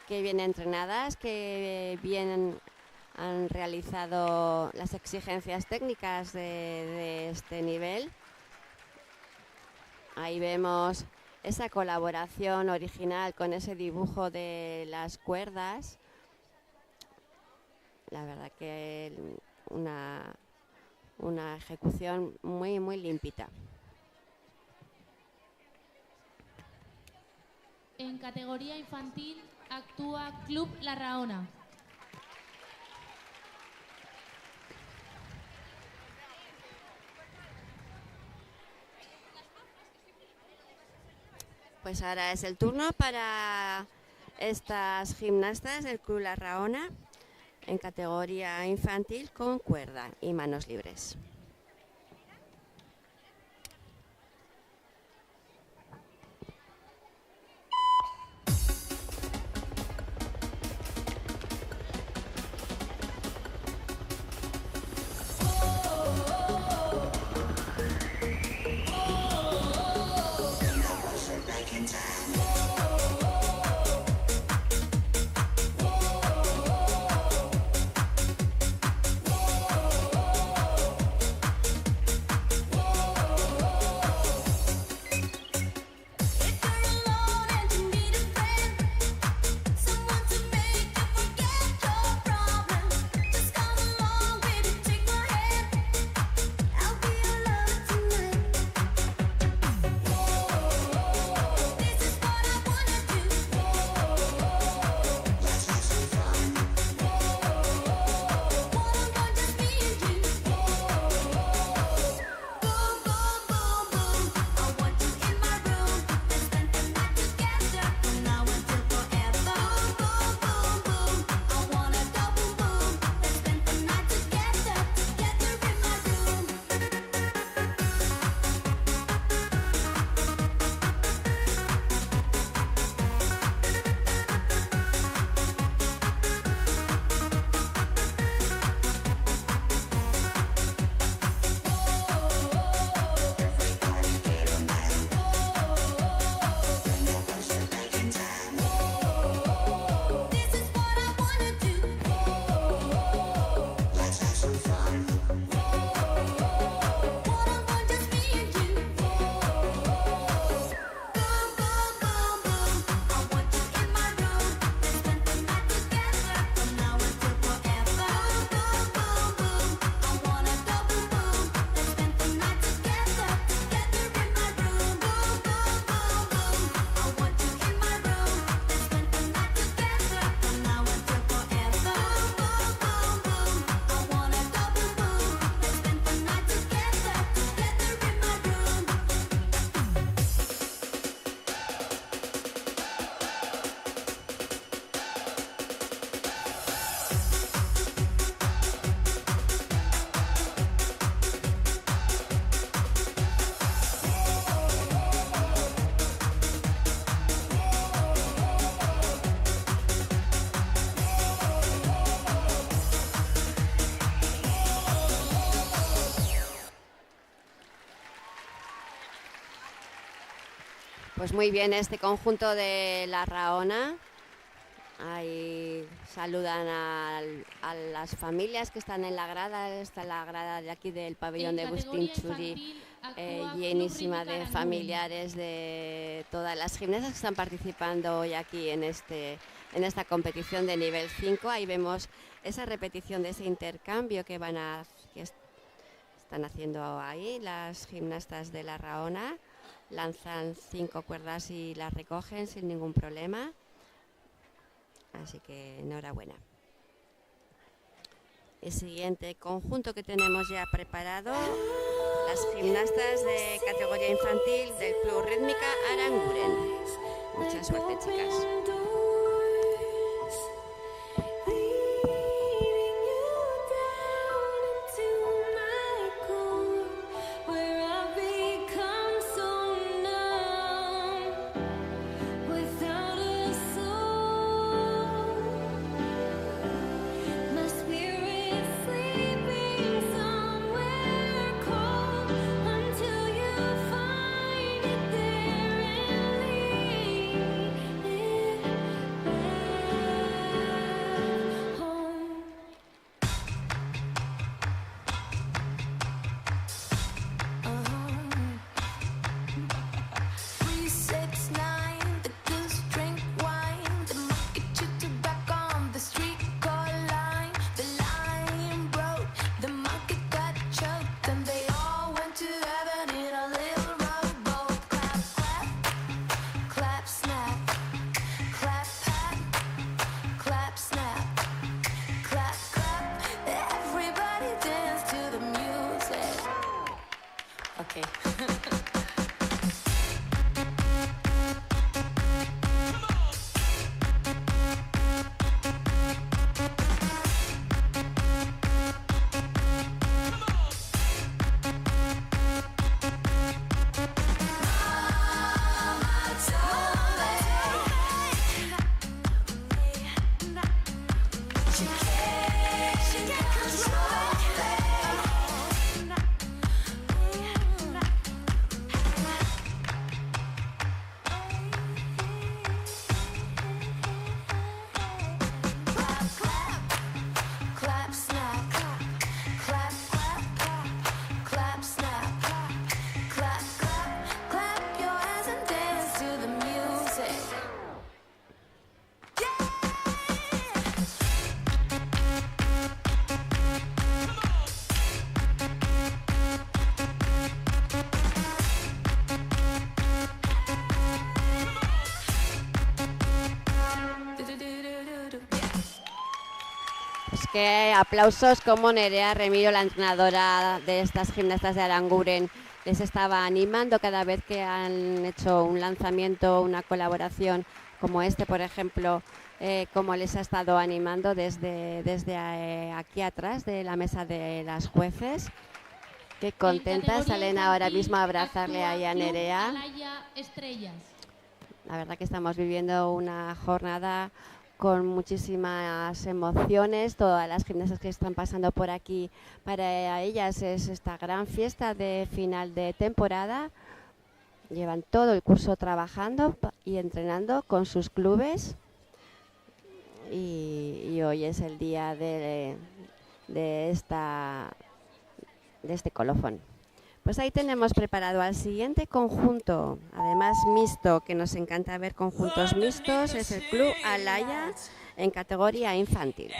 que bien entrenadas, que bien han realizado las exigencias técnicas de este nivel. Ahí vemos esa colaboración original con ese dibujo de las cuerdas. La verdad que una ejecución muy, muy limpita. En categoría infantil actúa Club La Raona. Pues ahora es el turno para estas gimnastas del Club La Raona en categoría infantil con cuerda y manos libres. Pues muy bien, este conjunto de La Rahona. Ahí saludan a las familias que están en la grada. Está la grada de aquí del pabellón de Bustinchuri, llenísima de familiares de todas las gimnastas que están participando hoy aquí en esta competición de nivel 5. Ahí vemos esa repetición de ese intercambio que están haciendo ahí las gimnastas de La Rahona. Lanzan 5 cuerdas y las recogen sin ningún problema. Así que enhorabuena. El siguiente conjunto que tenemos ya preparado, las gimnastas de categoría infantil del Club Rítmica Aranguren. Mucha suerte, chicas. Que aplausos como Nerea Remiro, la entrenadora de estas gimnastas de Aranguren, les estaba animando cada vez que han hecho un lanzamiento, una colaboración como este, por ejemplo, como les ha estado animando desde aquí atrás de la mesa de las jueces. Qué contentas, salen ahora mismo a abrazarle ahí a Nerea. La verdad que estamos viviendo una jornada con muchísimas emociones. Todas las gimnastas que están pasando por aquí, para ellas es esta gran fiesta de final de temporada. Llevan todo el curso trabajando y entrenando con sus clubes y hoy es el día de este colofón. Pues ahí tenemos preparado al siguiente conjunto, además mixto, que nos encanta ver conjuntos mixtos, es el Club Alaya en categoría infantil.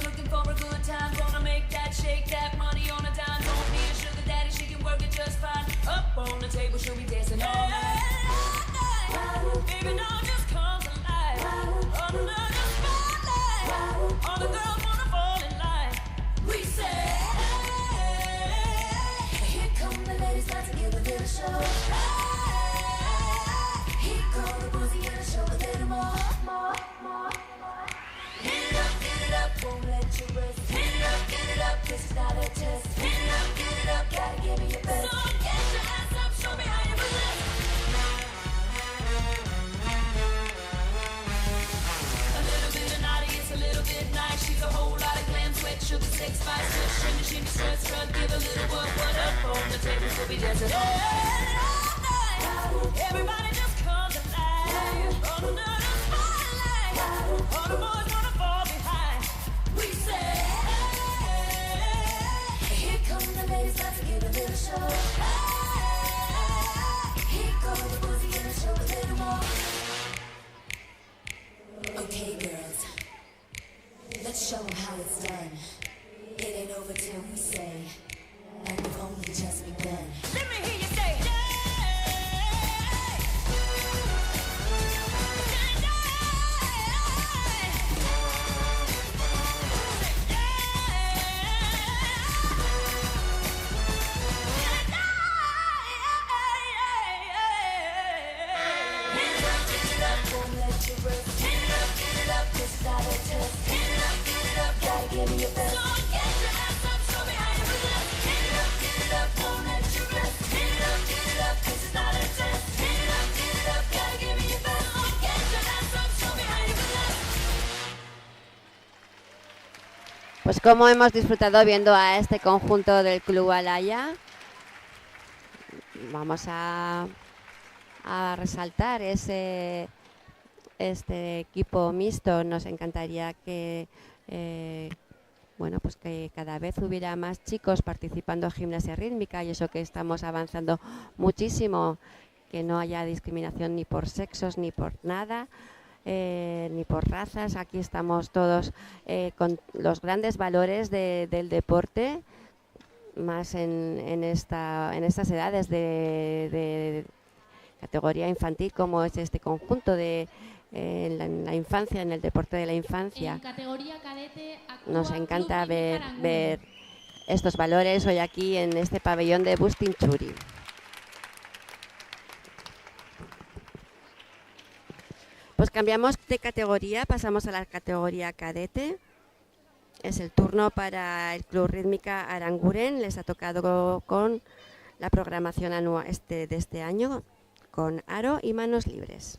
Looking for a good time, gonna make that shake that money on a dime. Don't be a sugar daddy, she can work it just fine. Up on the table, she'll be dancing all night. Baby, now just comes alive. Under the spotlight, all the girls wanna fall in line. We say, here come the ladies, got to give a little show. Here come the boozy and show a little more. Get it up, won't let you rest. Get it up, this is not a test. Get it up, gotta give me your best. So Chin strut, strut, give a little what up on the tables will be dancing all night. Everybody just come alive under the spotlight. All the boys wanna fall behind. We say, hey, here come the ladies, about to give a little show. Hey, here go the boys, gonna show a little more. Okay, girls, let's show them how it's done. It ain't over till we say, and we've only just begun. Let me hear you say, Pues como hemos disfrutado viendo a este conjunto del Club Alaya. Vamos a resaltar este equipo mixto. Nos encantaría que bueno, pues que cada vez hubiera más chicos participando en gimnasia rítmica, y eso que estamos avanzando muchísimo, que no haya discriminación ni por sexos ni por nada. Ni por razas. Aquí estamos todos con los grandes valores del deporte, más en estas edades de categoría infantil, como es este conjunto de en la infancia, en el deporte de la infancia. En categoría cadete Nos encanta ver estos valores hoy aquí en este pabellón de Bustinchuri. Pues cambiamos de categoría, pasamos a la categoría cadete. Es el turno para el Club Rítmica Aranguren. Les ha tocado con la programación anual de este año, con aro y manos libres.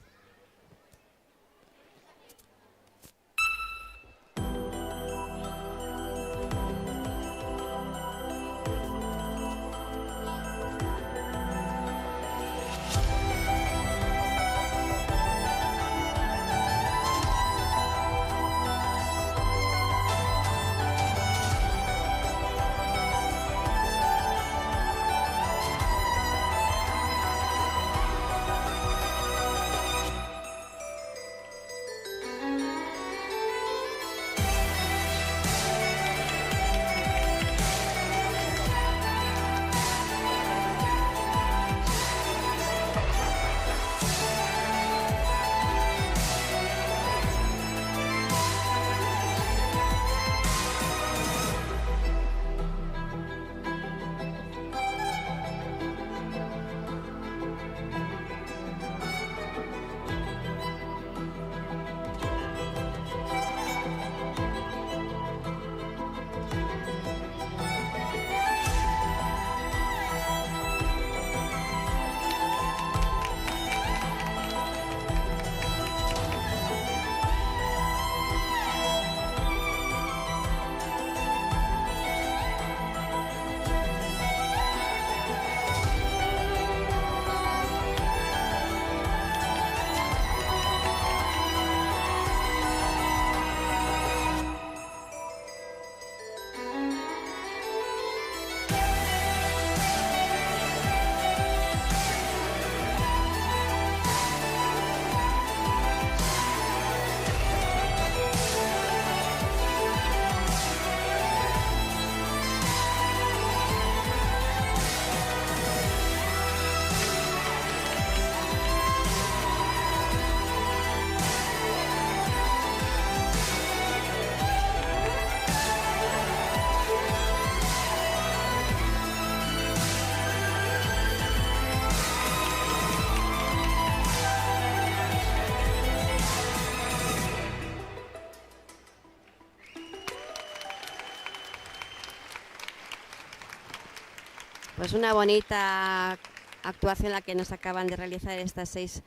Pues una bonita actuación la que nos acaban de realizar estas 6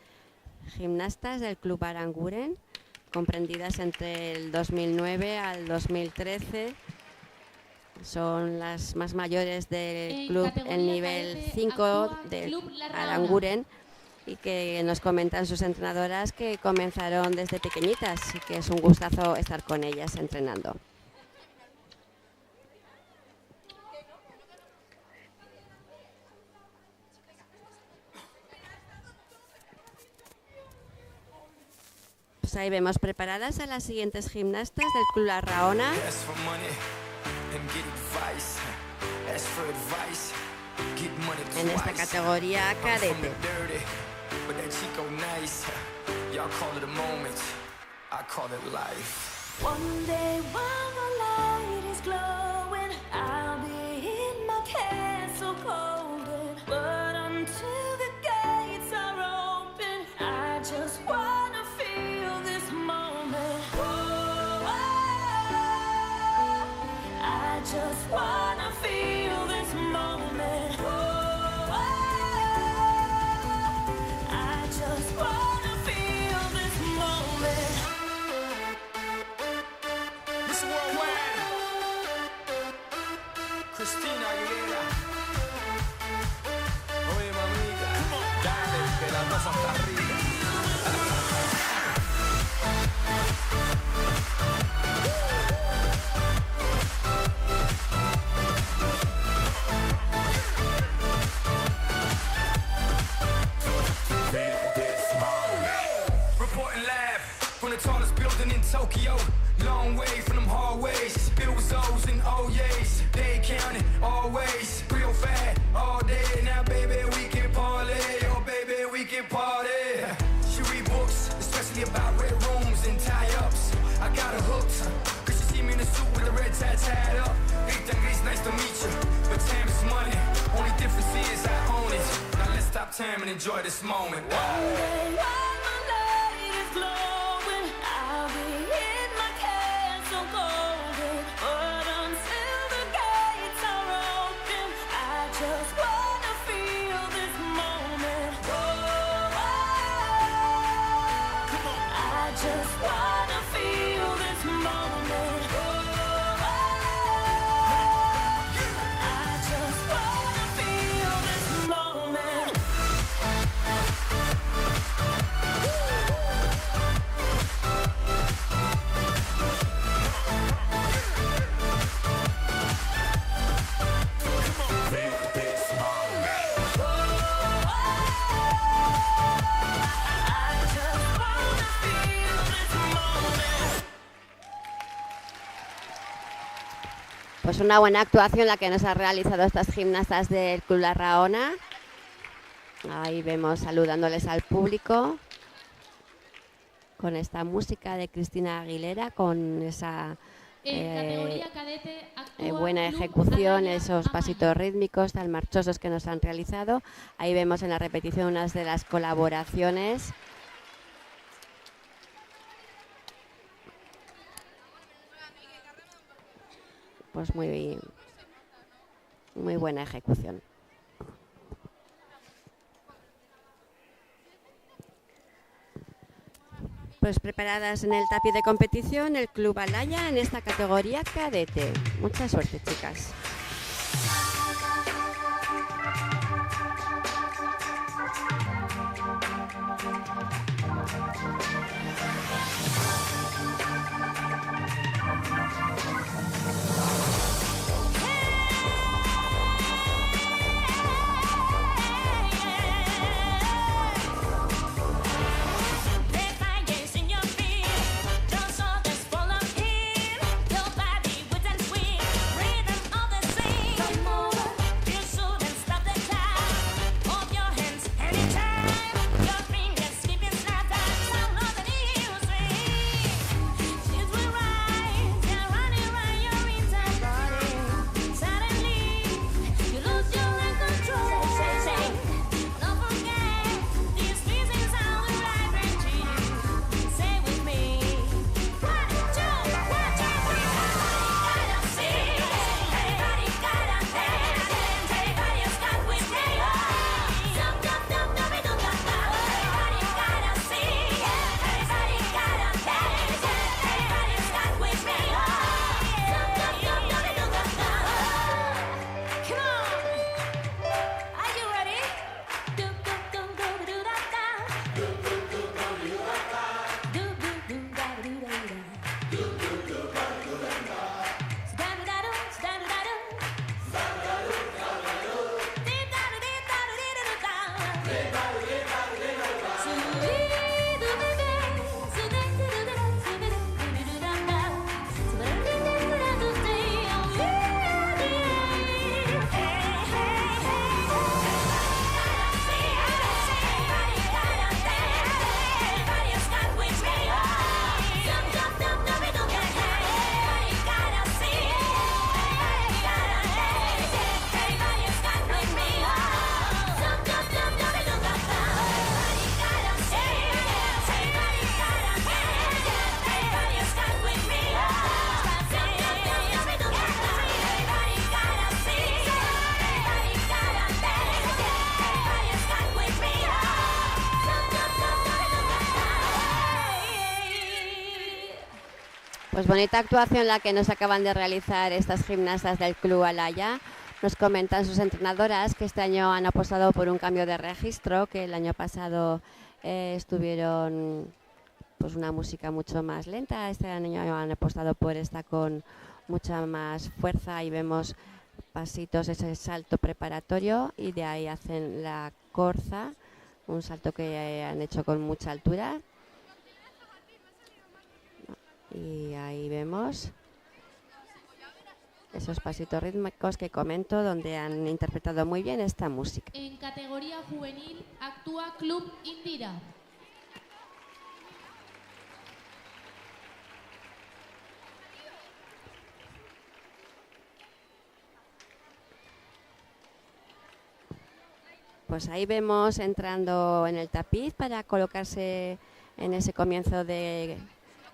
gimnastas del Club Son las más mayores del En club, categoría el nivel cadete 5 actúa del Club La Raona. Aranguren, y que nos comentan sus entrenadoras que comenzaron desde pequeñitas y que es un gustazo estar con ellas entrenando. Pues ahí vemos preparadas a las siguientes gimnastas del Club La Raona. Ask for money and get advice. Ask for advice, get money En esta twice. categoría I'm from cadete. the dirty, but that Chico nice. Y'all call it a moment, I call it life. One day while the light is glowing, I'll be in my castle golden. But until the gates are open, I just wanna feel this moment. Oh, I just wanna feel this moment. Oh, I just wanna feel this moment. Mr. Worldwide, Christina Aguilera. Oye, mamita, dale, que la cosa está rica. Reporting live from the tallest building in Tokyo. Long way from them hallways. It was O's and O's. They counting always. Real fat all day. Now, baby, we can party. Oh, baby, we can party. She read books, especially about red rooms and tie-ups. I got her hooked. Cause she see me in a suit with the red tie tied up. Rita Gris, nice to meet you. But time is money. Only difference is I own it. Now let's stop time and enjoy this moment. One day while the light is glowing, I'll be in my castle golden. But until the gates are open, I just wanna feel this moment. Oh, I just wanna feel this moment. Oh, I just wanna feel this moment. Pues una buena actuación la que nos ha realizado estas gimnastas del Club La Raona. Ahí vemos saludándoles al público con esta música de Cristina Aguilera, con esa En categoría cadete actúa buena Club ejecución, Araya esos pasitos rítmicos tan marchosos que nos han realizado. Ahí vemos en la repetición unas de las colaboraciones. Pues muy buena ejecución. Pues preparadas en el tapiz de competición, el Club Alaya en esta categoría cadete. Mucha suerte, chicas. Your body would dance with rhythm of the Pues bonita actuación la que nos acaban de realizar estas gimnastas del Club Alaya. Nos comentan sus entrenadoras que este año han apostado por un cambio de registro, que el año pasado estuvieron pues una música mucho más lenta. Este año han apostado por esta con mucha más fuerza y vemos pasitos, ese salto preparatorio, y de ahí hacen la corza, un salto que han hecho con mucha altura. Y ahí vemos esos pasitos rítmicos que comento, donde han interpretado muy bien esta música. En categoría juvenil actúa Club Indira. Pues ahí vemos entrando en el tapiz para colocarse en ese comienzo de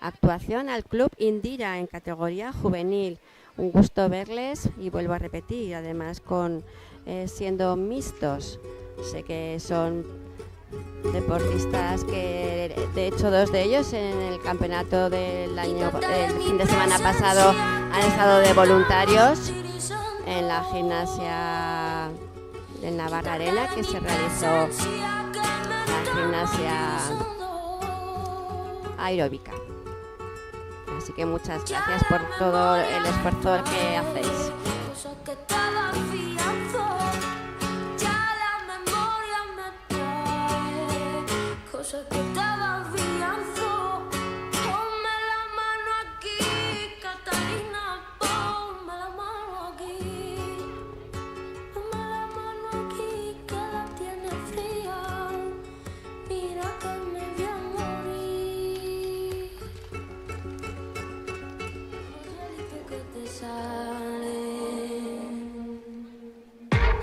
actuación al Club Indira en categoría juvenil. Un gusto verles y vuelvo a repetir, además con siendo mixtos. Sé que son deportistas que, de hecho, 2 de ellos en el campeonato del fin de semana pasado han estado de voluntarios en la gimnasia en Navarra Arena, que se realizó la gimnasia aeróbica. Así que muchas gracias por todo el esfuerzo que hacéis.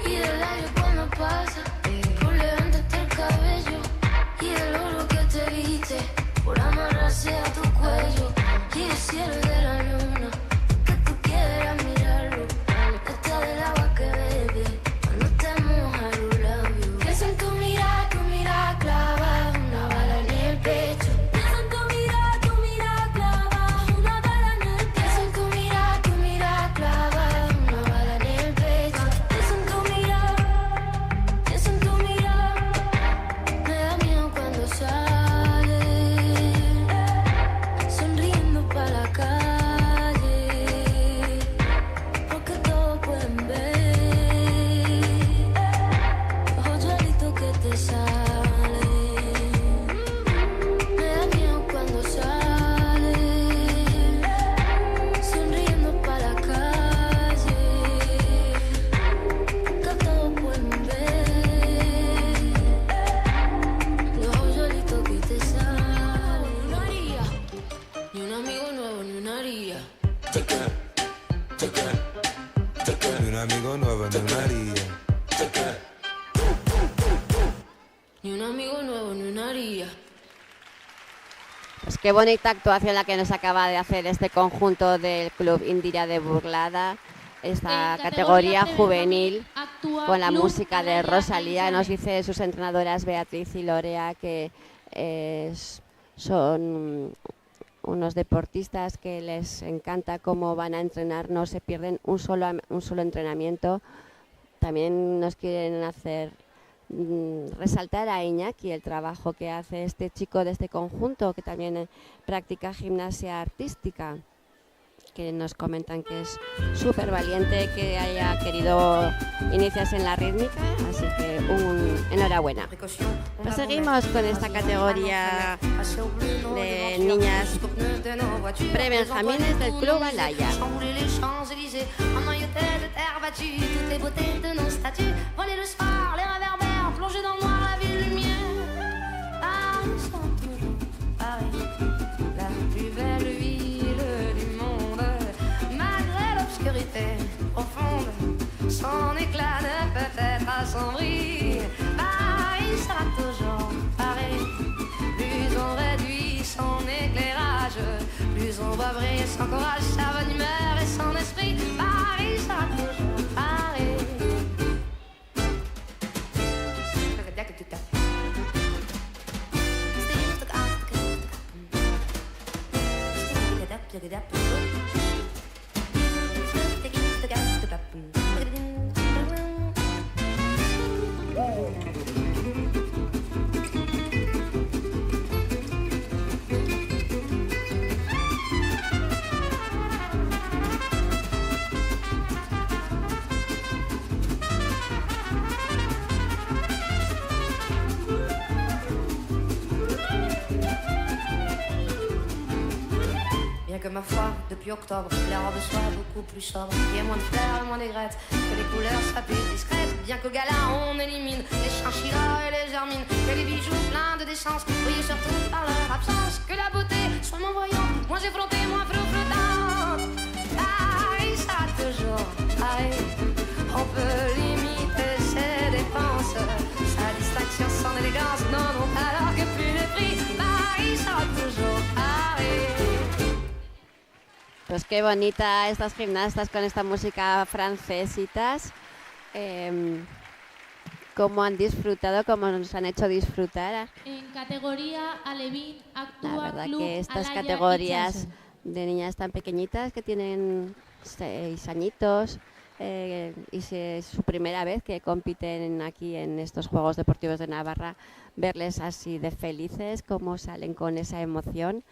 Y el aire cuando pasa por levantarte el cabello, y el oro que te viste por amarrarse a tu cuello, y el cielo de la luna que tú quieras mirarlo, está del agua que bebe cuando te moja los labios. Piensa en tu mirada clavada, una bala en el pecho. Piensa en tu mirada clavada, una bala en el pecho. Piensa en tu mirada clavada, una bala en el pecho. Piensa en tu mirada, me da miedo cuando sale, sonriendo pa' la calle, porque todos pueden ver, ojos lloritos que te salen. Me da miedo cuando sale, sonriendo pa' la calle, porque todos pueden ver, los ojos lloritos que te salen. No haría ni un amigo nuevo, ni una haría. Ni un amigo nuevo, ni una haría. Ni un amigo nuevo, ni una haría. Pues qué bonita actuación la que nos acaba de hacer este conjunto del Club Indira de Burlada, esta En categoría categoría juvenil, actúa con la Club música de Alaya Rosalía. Enchane. Nos dice sus entrenadoras Beatriz y Lorea que son unos deportistas que les encanta cómo van a entrenar, no se pierden un solo entrenamiento. También nos quieren hacer resaltar a Iñaki el trabajo que hace este chico de este conjunto, que también practica gimnasia artística, que nos comentan que es súper valiente, que haya querido iniciarse en la rítmica, así que enhorabuena. Pues seguimos con esta categoría de niñas prebenjamines del Club Alaya. Chambouler les Champs-Élysées, emmaillotés de terre battue, toutes les beautés de nos statues. Voler le soir, les réverbères, plonger dans le noir, la ville lumière. Paris sera toujours Paris, la plus belle ville du monde. Malgré l'obscurité profonde, son éclat ne peut être assombri. Paris sera toujours Paris. Plus on réduit son éclairage, plus on voit briller son courage, sa bonne humeur et son esprit. Paris sera toujours Paris. ma foi, depuis octobre, les robes soient beaucoup plus sobres. Il y a moins de perles, moins d'aigrettes, que les couleurs soient plus discrètes. Bien qu'au gala on élimine les chinchillas et les germines, que les bijoux pleins de décence brillent surtout par leur absence. Que la beauté soit moins voyante, moins effrontée, moins flottante. Paris sera toujours Paris. On peut limiter ses dépenses, sa distinction, son élégance, non, non, alors que plus de prix, Paris sera toujours Paris. Pues qué bonita estas gimnastas con esta música francesitas. Cómo han disfrutado, cómo nos han hecho disfrutar. En categoría alevín actúa La verdad Club que estas Alaya categorías Itxaso. de niñas tan pequeñitas que tienen 6 añitos y es su primera vez que compiten aquí en estos Juegos Deportivos de Navarra, verles así de felices, cómo salen con esa emoción,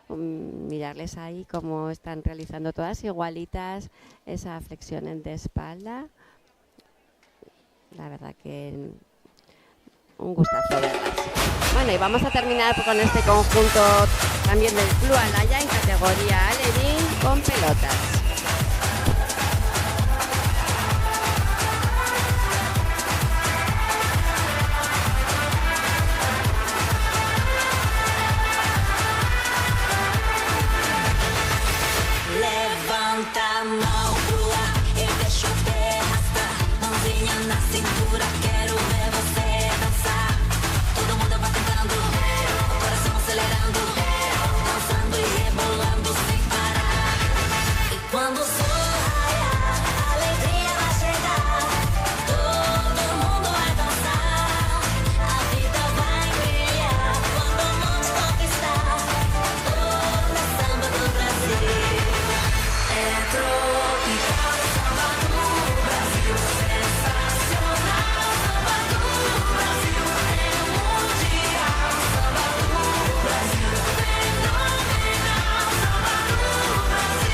mirarles ahí cómo están realizando todas igualitas esa flexión de espalda. La verdad que un gustazo verlas. Bueno, y vamos a terminar con este conjunto también del Club Alaya en categoría alevín con pelotas. Levanta a mão pro ar e deixa o pé arrastar. Mãozinha na cintura, quero ver você dançar. Todo mundo vai cantando, o coração acelerando, dançando e rebolando sem parar. E quando o sol raiar, a alegria vai chegar. Todo mundo vai dançar, a vida vai brilhar. Quando o mundo conquistar, todo é samba do Brasil. É tropical, samba do Brasil, sensacional, samba do Brasil, é mundial, samba do Brasil, fenomenal, samba do Brasil.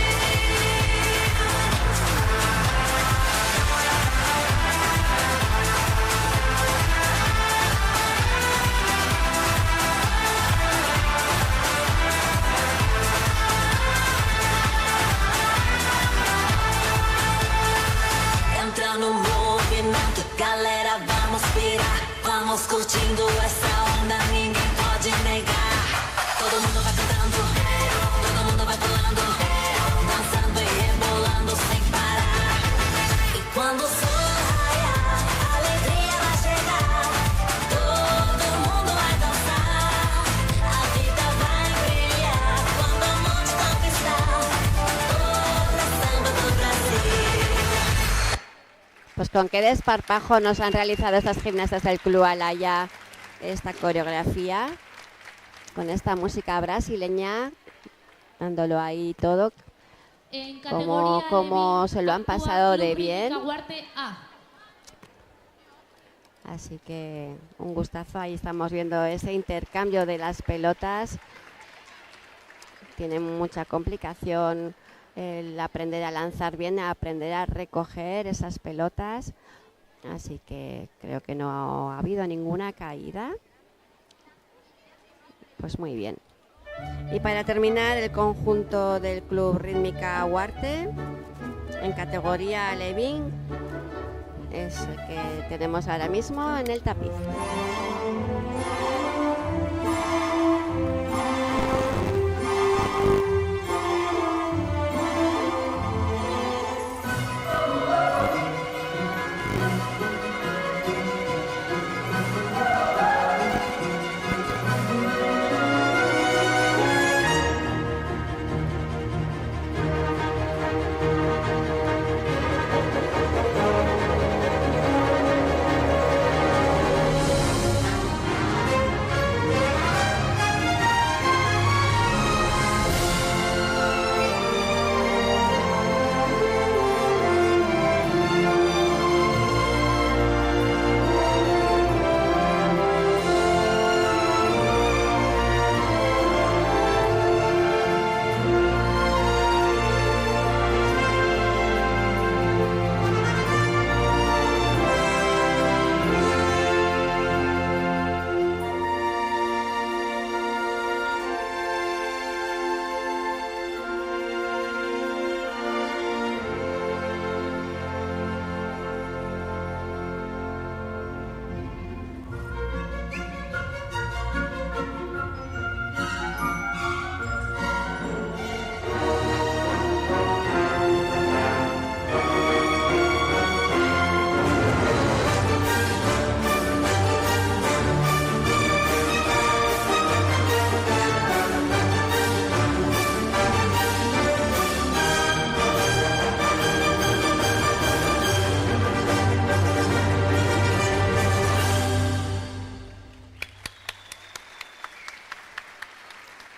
Entra no movimento, galera, vamos pirar. Vamos curtindo essa onda, ninguém pode negar. Todo mundo vai cantando, todo mundo vai pulando, dançando e rebolando sem parar. E quando o sol raiar, a alegria vai chegar. Todo mundo vai dançar, a vida vai brilhar. Quando o mundo conquistar, todo é samba do Brasil. Pues con qué desparpajo nos han realizado estas gimnastas del Club Alaya esta coreografía, con esta música brasileña, dándolo ahí todo, En como categoría se lo han actúa pasado Club de bien. Rítmica Huarte A. Así que un gustazo, ahí estamos viendo ese intercambio de las pelotas. Tiene mucha complicación el aprender a lanzar bien, a aprender a recoger esas pelotas. Así que creo que no ha habido ninguna caída. Pues muy bien. Y para terminar, el conjunto del Club Rítmica Huarte en categoría alevín es el que tenemos ahora mismo en el tapiz.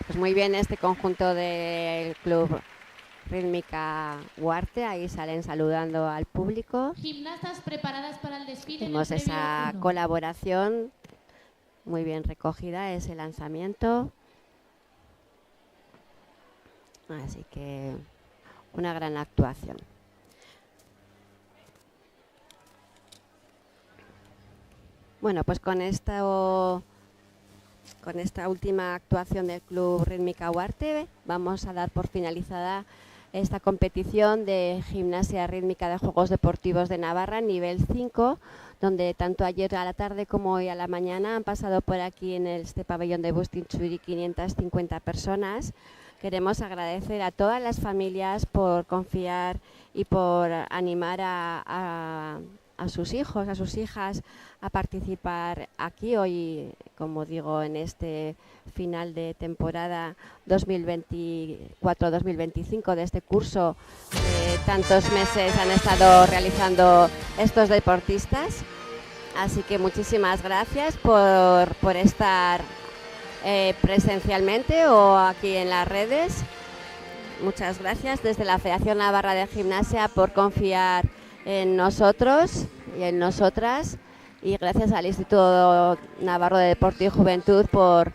Pues muy bien, este conjunto del Club Rítmica Huarte, ahí salen saludando al público. Gimnastas preparadas para el desfile. en el Tenemos previo esa uno. colaboración muy bien recogida, ese lanzamiento. Así que una gran actuación. Bueno, pues con esta última actuación del Club Rítmica Huarte vamos a dar por finalizada esta competición de gimnasia rítmica de Juegos Deportivos de Navarra, nivel 5, donde tanto ayer a la tarde como hoy a la mañana han pasado por aquí en este pabellón de Bustinchuri 550 personas. Queremos agradecer a todas las familias por confiar y por animar a sus hijos, a sus hijas a participar aquí hoy, como digo, en este final de temporada 2024-2025 de este curso. Tantos meses han estado realizando estos deportistas, así que muchísimas gracias por estar presencialmente o aquí en las redes. Muchas gracias desde la Federación Navarra de Gimnasia por confiar en nosotros y en nosotras, y gracias al Instituto Navarro de Deporte y Juventud por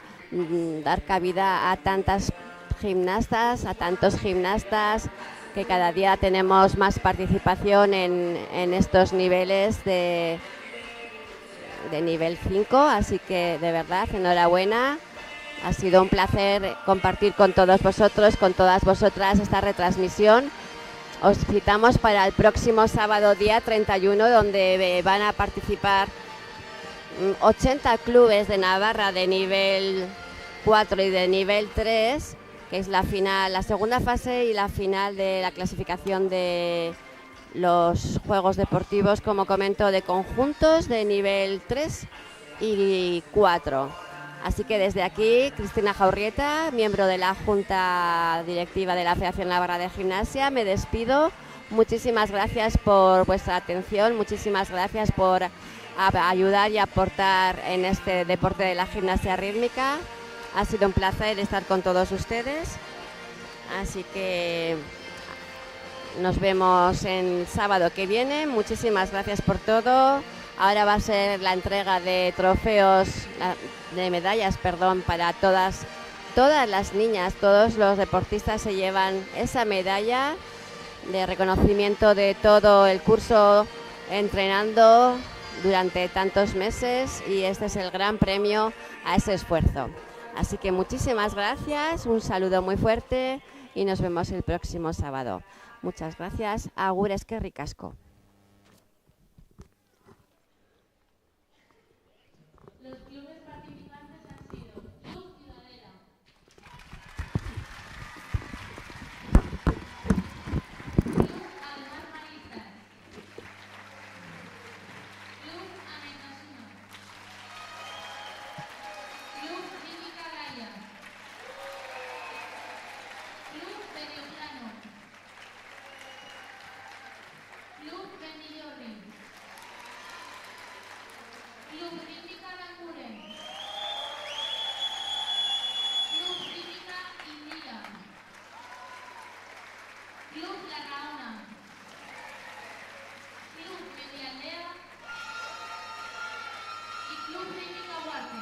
dar cabida a tantas gimnastas, a tantos gimnastas, que cada día tenemos más participación en estos niveles de nivel 5, así que de verdad enhorabuena. Ha sido un placer compartir con todos vosotros, con todas vosotras esta retransmisión. Os citamos para el próximo sábado día 31, donde van a participar 80 clubes de Navarra de nivel 4 y de nivel 3, que es la final, la segunda fase y la final de la clasificación de los Juegos Deportivos, como comento, de conjuntos de nivel 3 y 4. Así que desde aquí, Cristina Jaurrieta, miembro de la Junta Directiva de la Federación Navarra de Gimnasia, me despido. Muchísimas gracias por vuestra atención, muchísimas gracias por ayudar y aportar en este deporte de la gimnasia rítmica. Ha sido un placer estar con todos ustedes. Así que nos vemos el sábado que viene. Muchísimas gracias por todo. Ahora va a ser la entrega de trofeos, de medallas, perdón, para todas las niñas, todos los deportistas se llevan esa medalla de reconocimiento de todo el curso entrenando durante tantos meses, y este es el gran premio a ese esfuerzo. Así que muchísimas gracias, un saludo muy fuerte y nos vemos el próximo sábado. Muchas gracias. Agur, eskerrik asko. Los clubes participantes han sido Club Ciudadela, Club Ademar Maristas, Club Amentasuna, Club Rítmica Gaia, Club Benioplano, Club Benillorri, Club Rítmica Languren, Club Rítmica Indía, Club La Raona, Club Medialdea y Club Rítmica Huarte.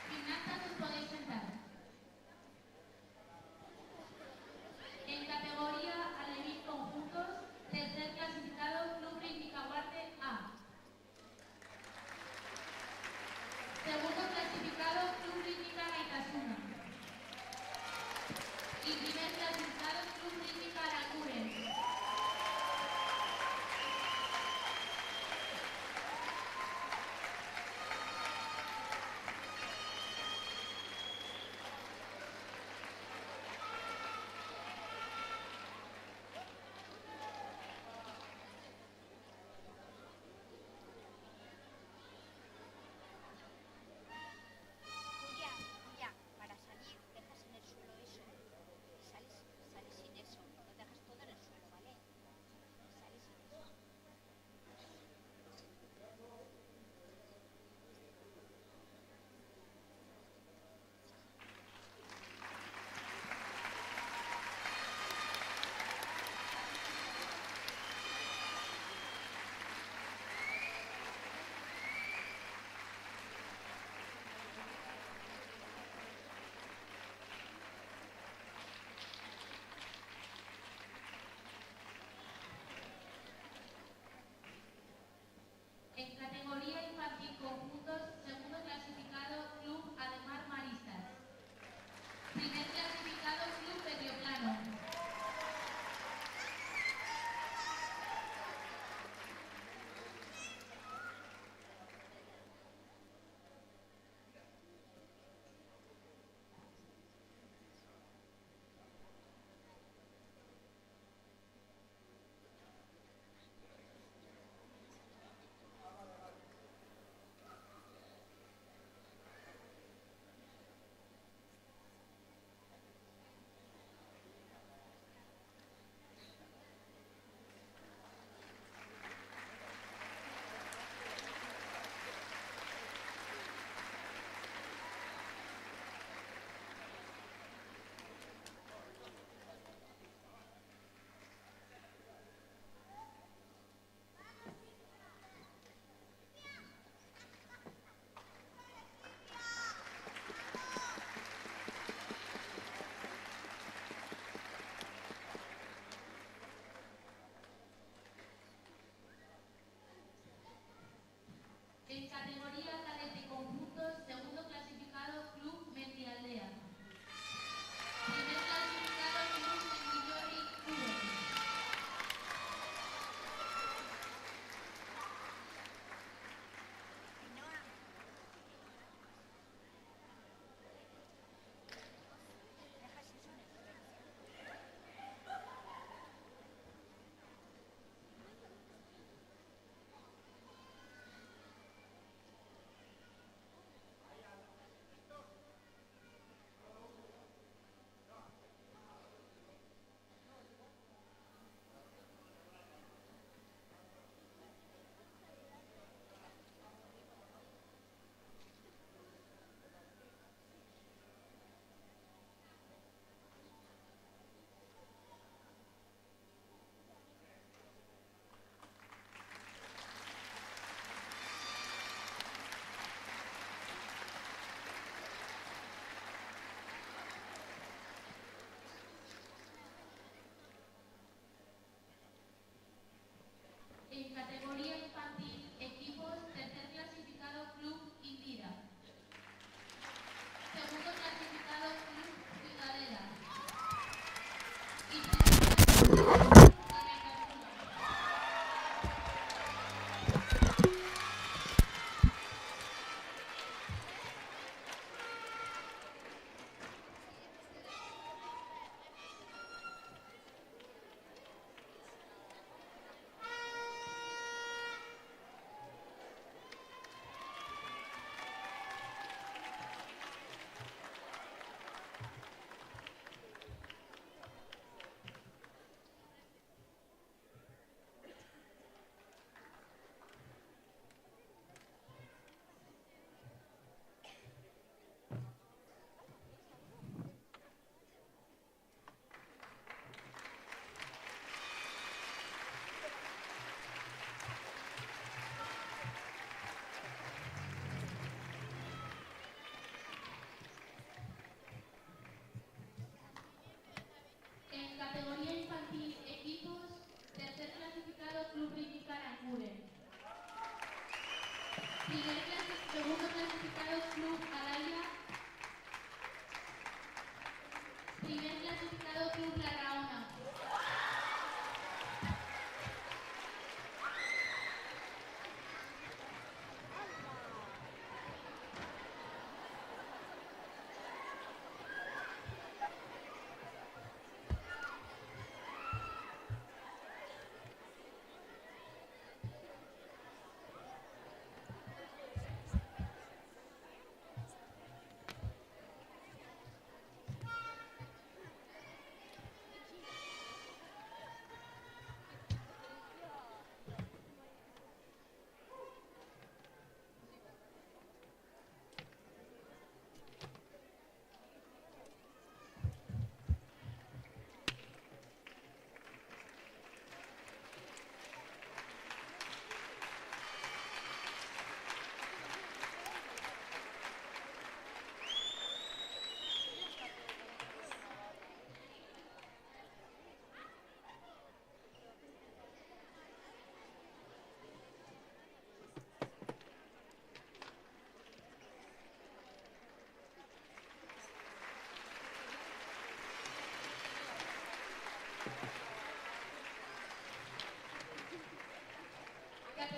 Gimnastas, os podéis sentar. En categoría Alevín Conjuntos, tercer clasificado Club Rítmica Huarte A. Segundo clasificado Club Rítmica Gaitasuna. Y primer clasificado Club Rítmica Aranguren. Para salir, dejas en el suelo eso. Sales sin eso. No dejas todo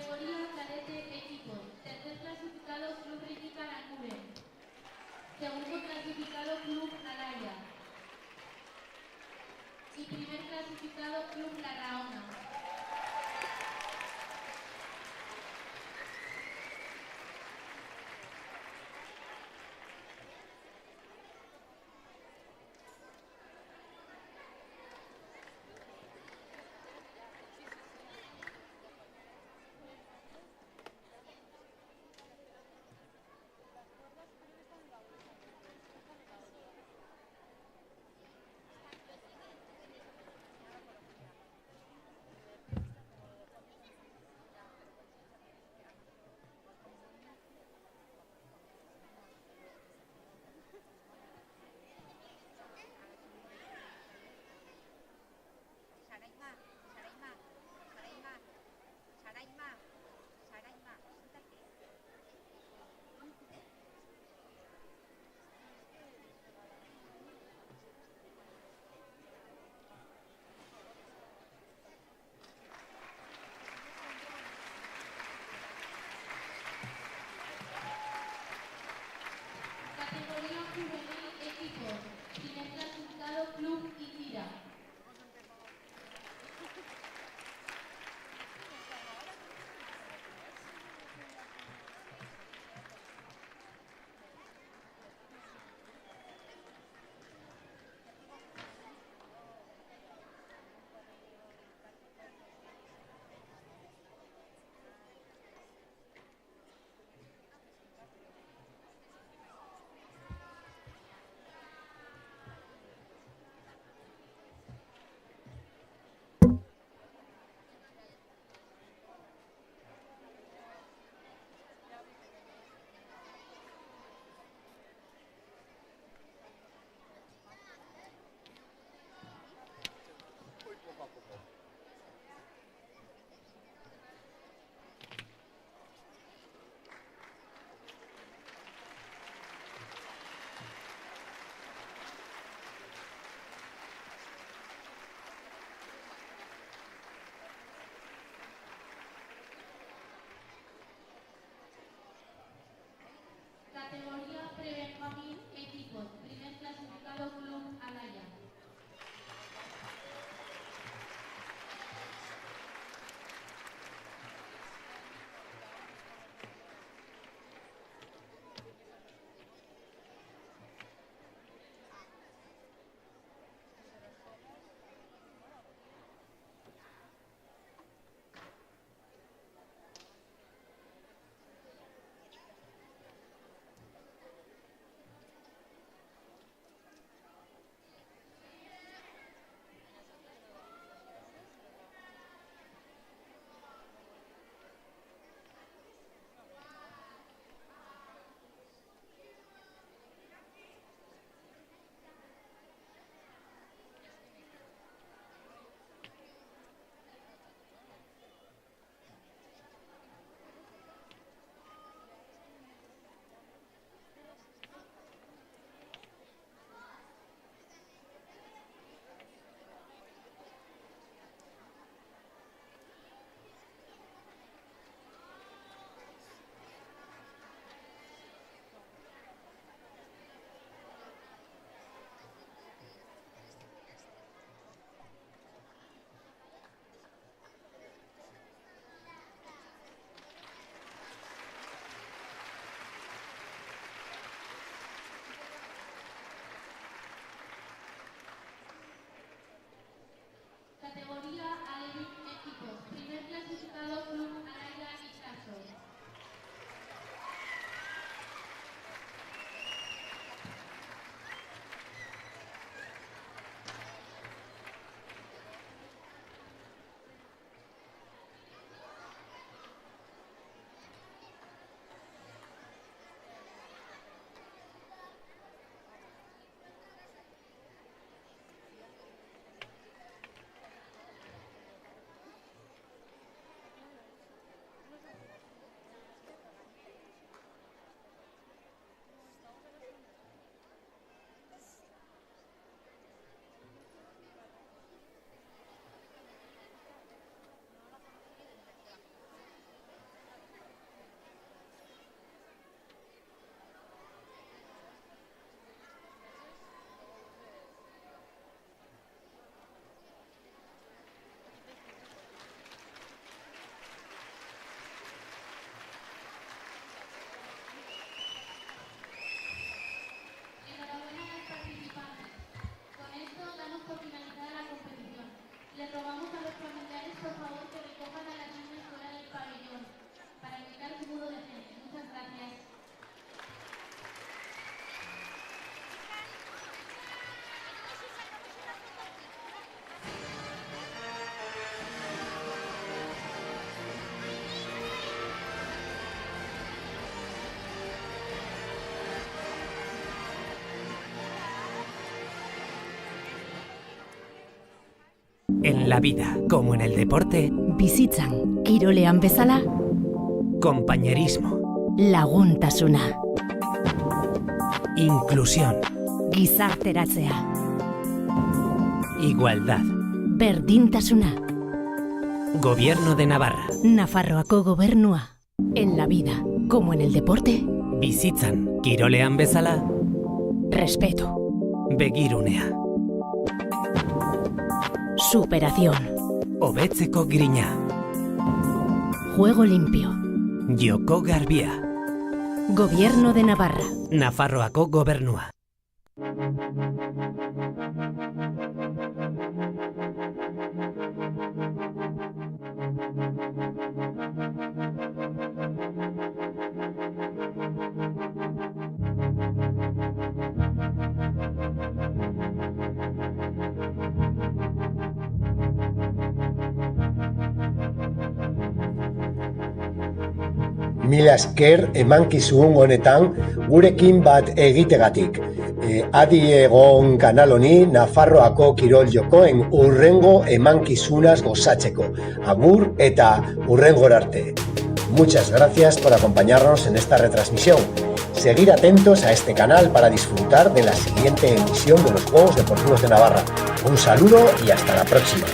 Categoría cadete equipos. Tercer clasificado Club Rítmica Aranguren. Segundo clasificado Club Alaya. Y primer clasificado Club La Raona. Categoría juvenil equipos. Primer clasificado Club Indira. Categoría Prebenjamín equipos. Primer clasificado Club Alaya. En la vida, como en el deporte, Bizitzan, kirolean bezala, compañerismo, laguntasuna, inclusión, gizarteratzea, igualdad. berdintasuna, Gobierno de Navarra. Nafarroako gobernua. En la vida, como en el deporte, Bizitzan, kirolean bezala, respeto, begirunea. superación, Hobetzeko grina. juego limpio, Joko garbia. gobierno de Navarra. Nafarroako gobernua. Mila esker emankizun honetan gurekin bat egitegatik. Adi egon kanal honi Nafarroako kirol jokoen hurrengo emankizunaz gozatzeko. Agur eta hurrengora arte. Muchas gracias por acompañarnos en esta retransmisión. Seguir atentos a este canal para disfrutar de la siguiente emisión de los Juegos Deportivos de Navarra. Un saludo y hasta la próxima.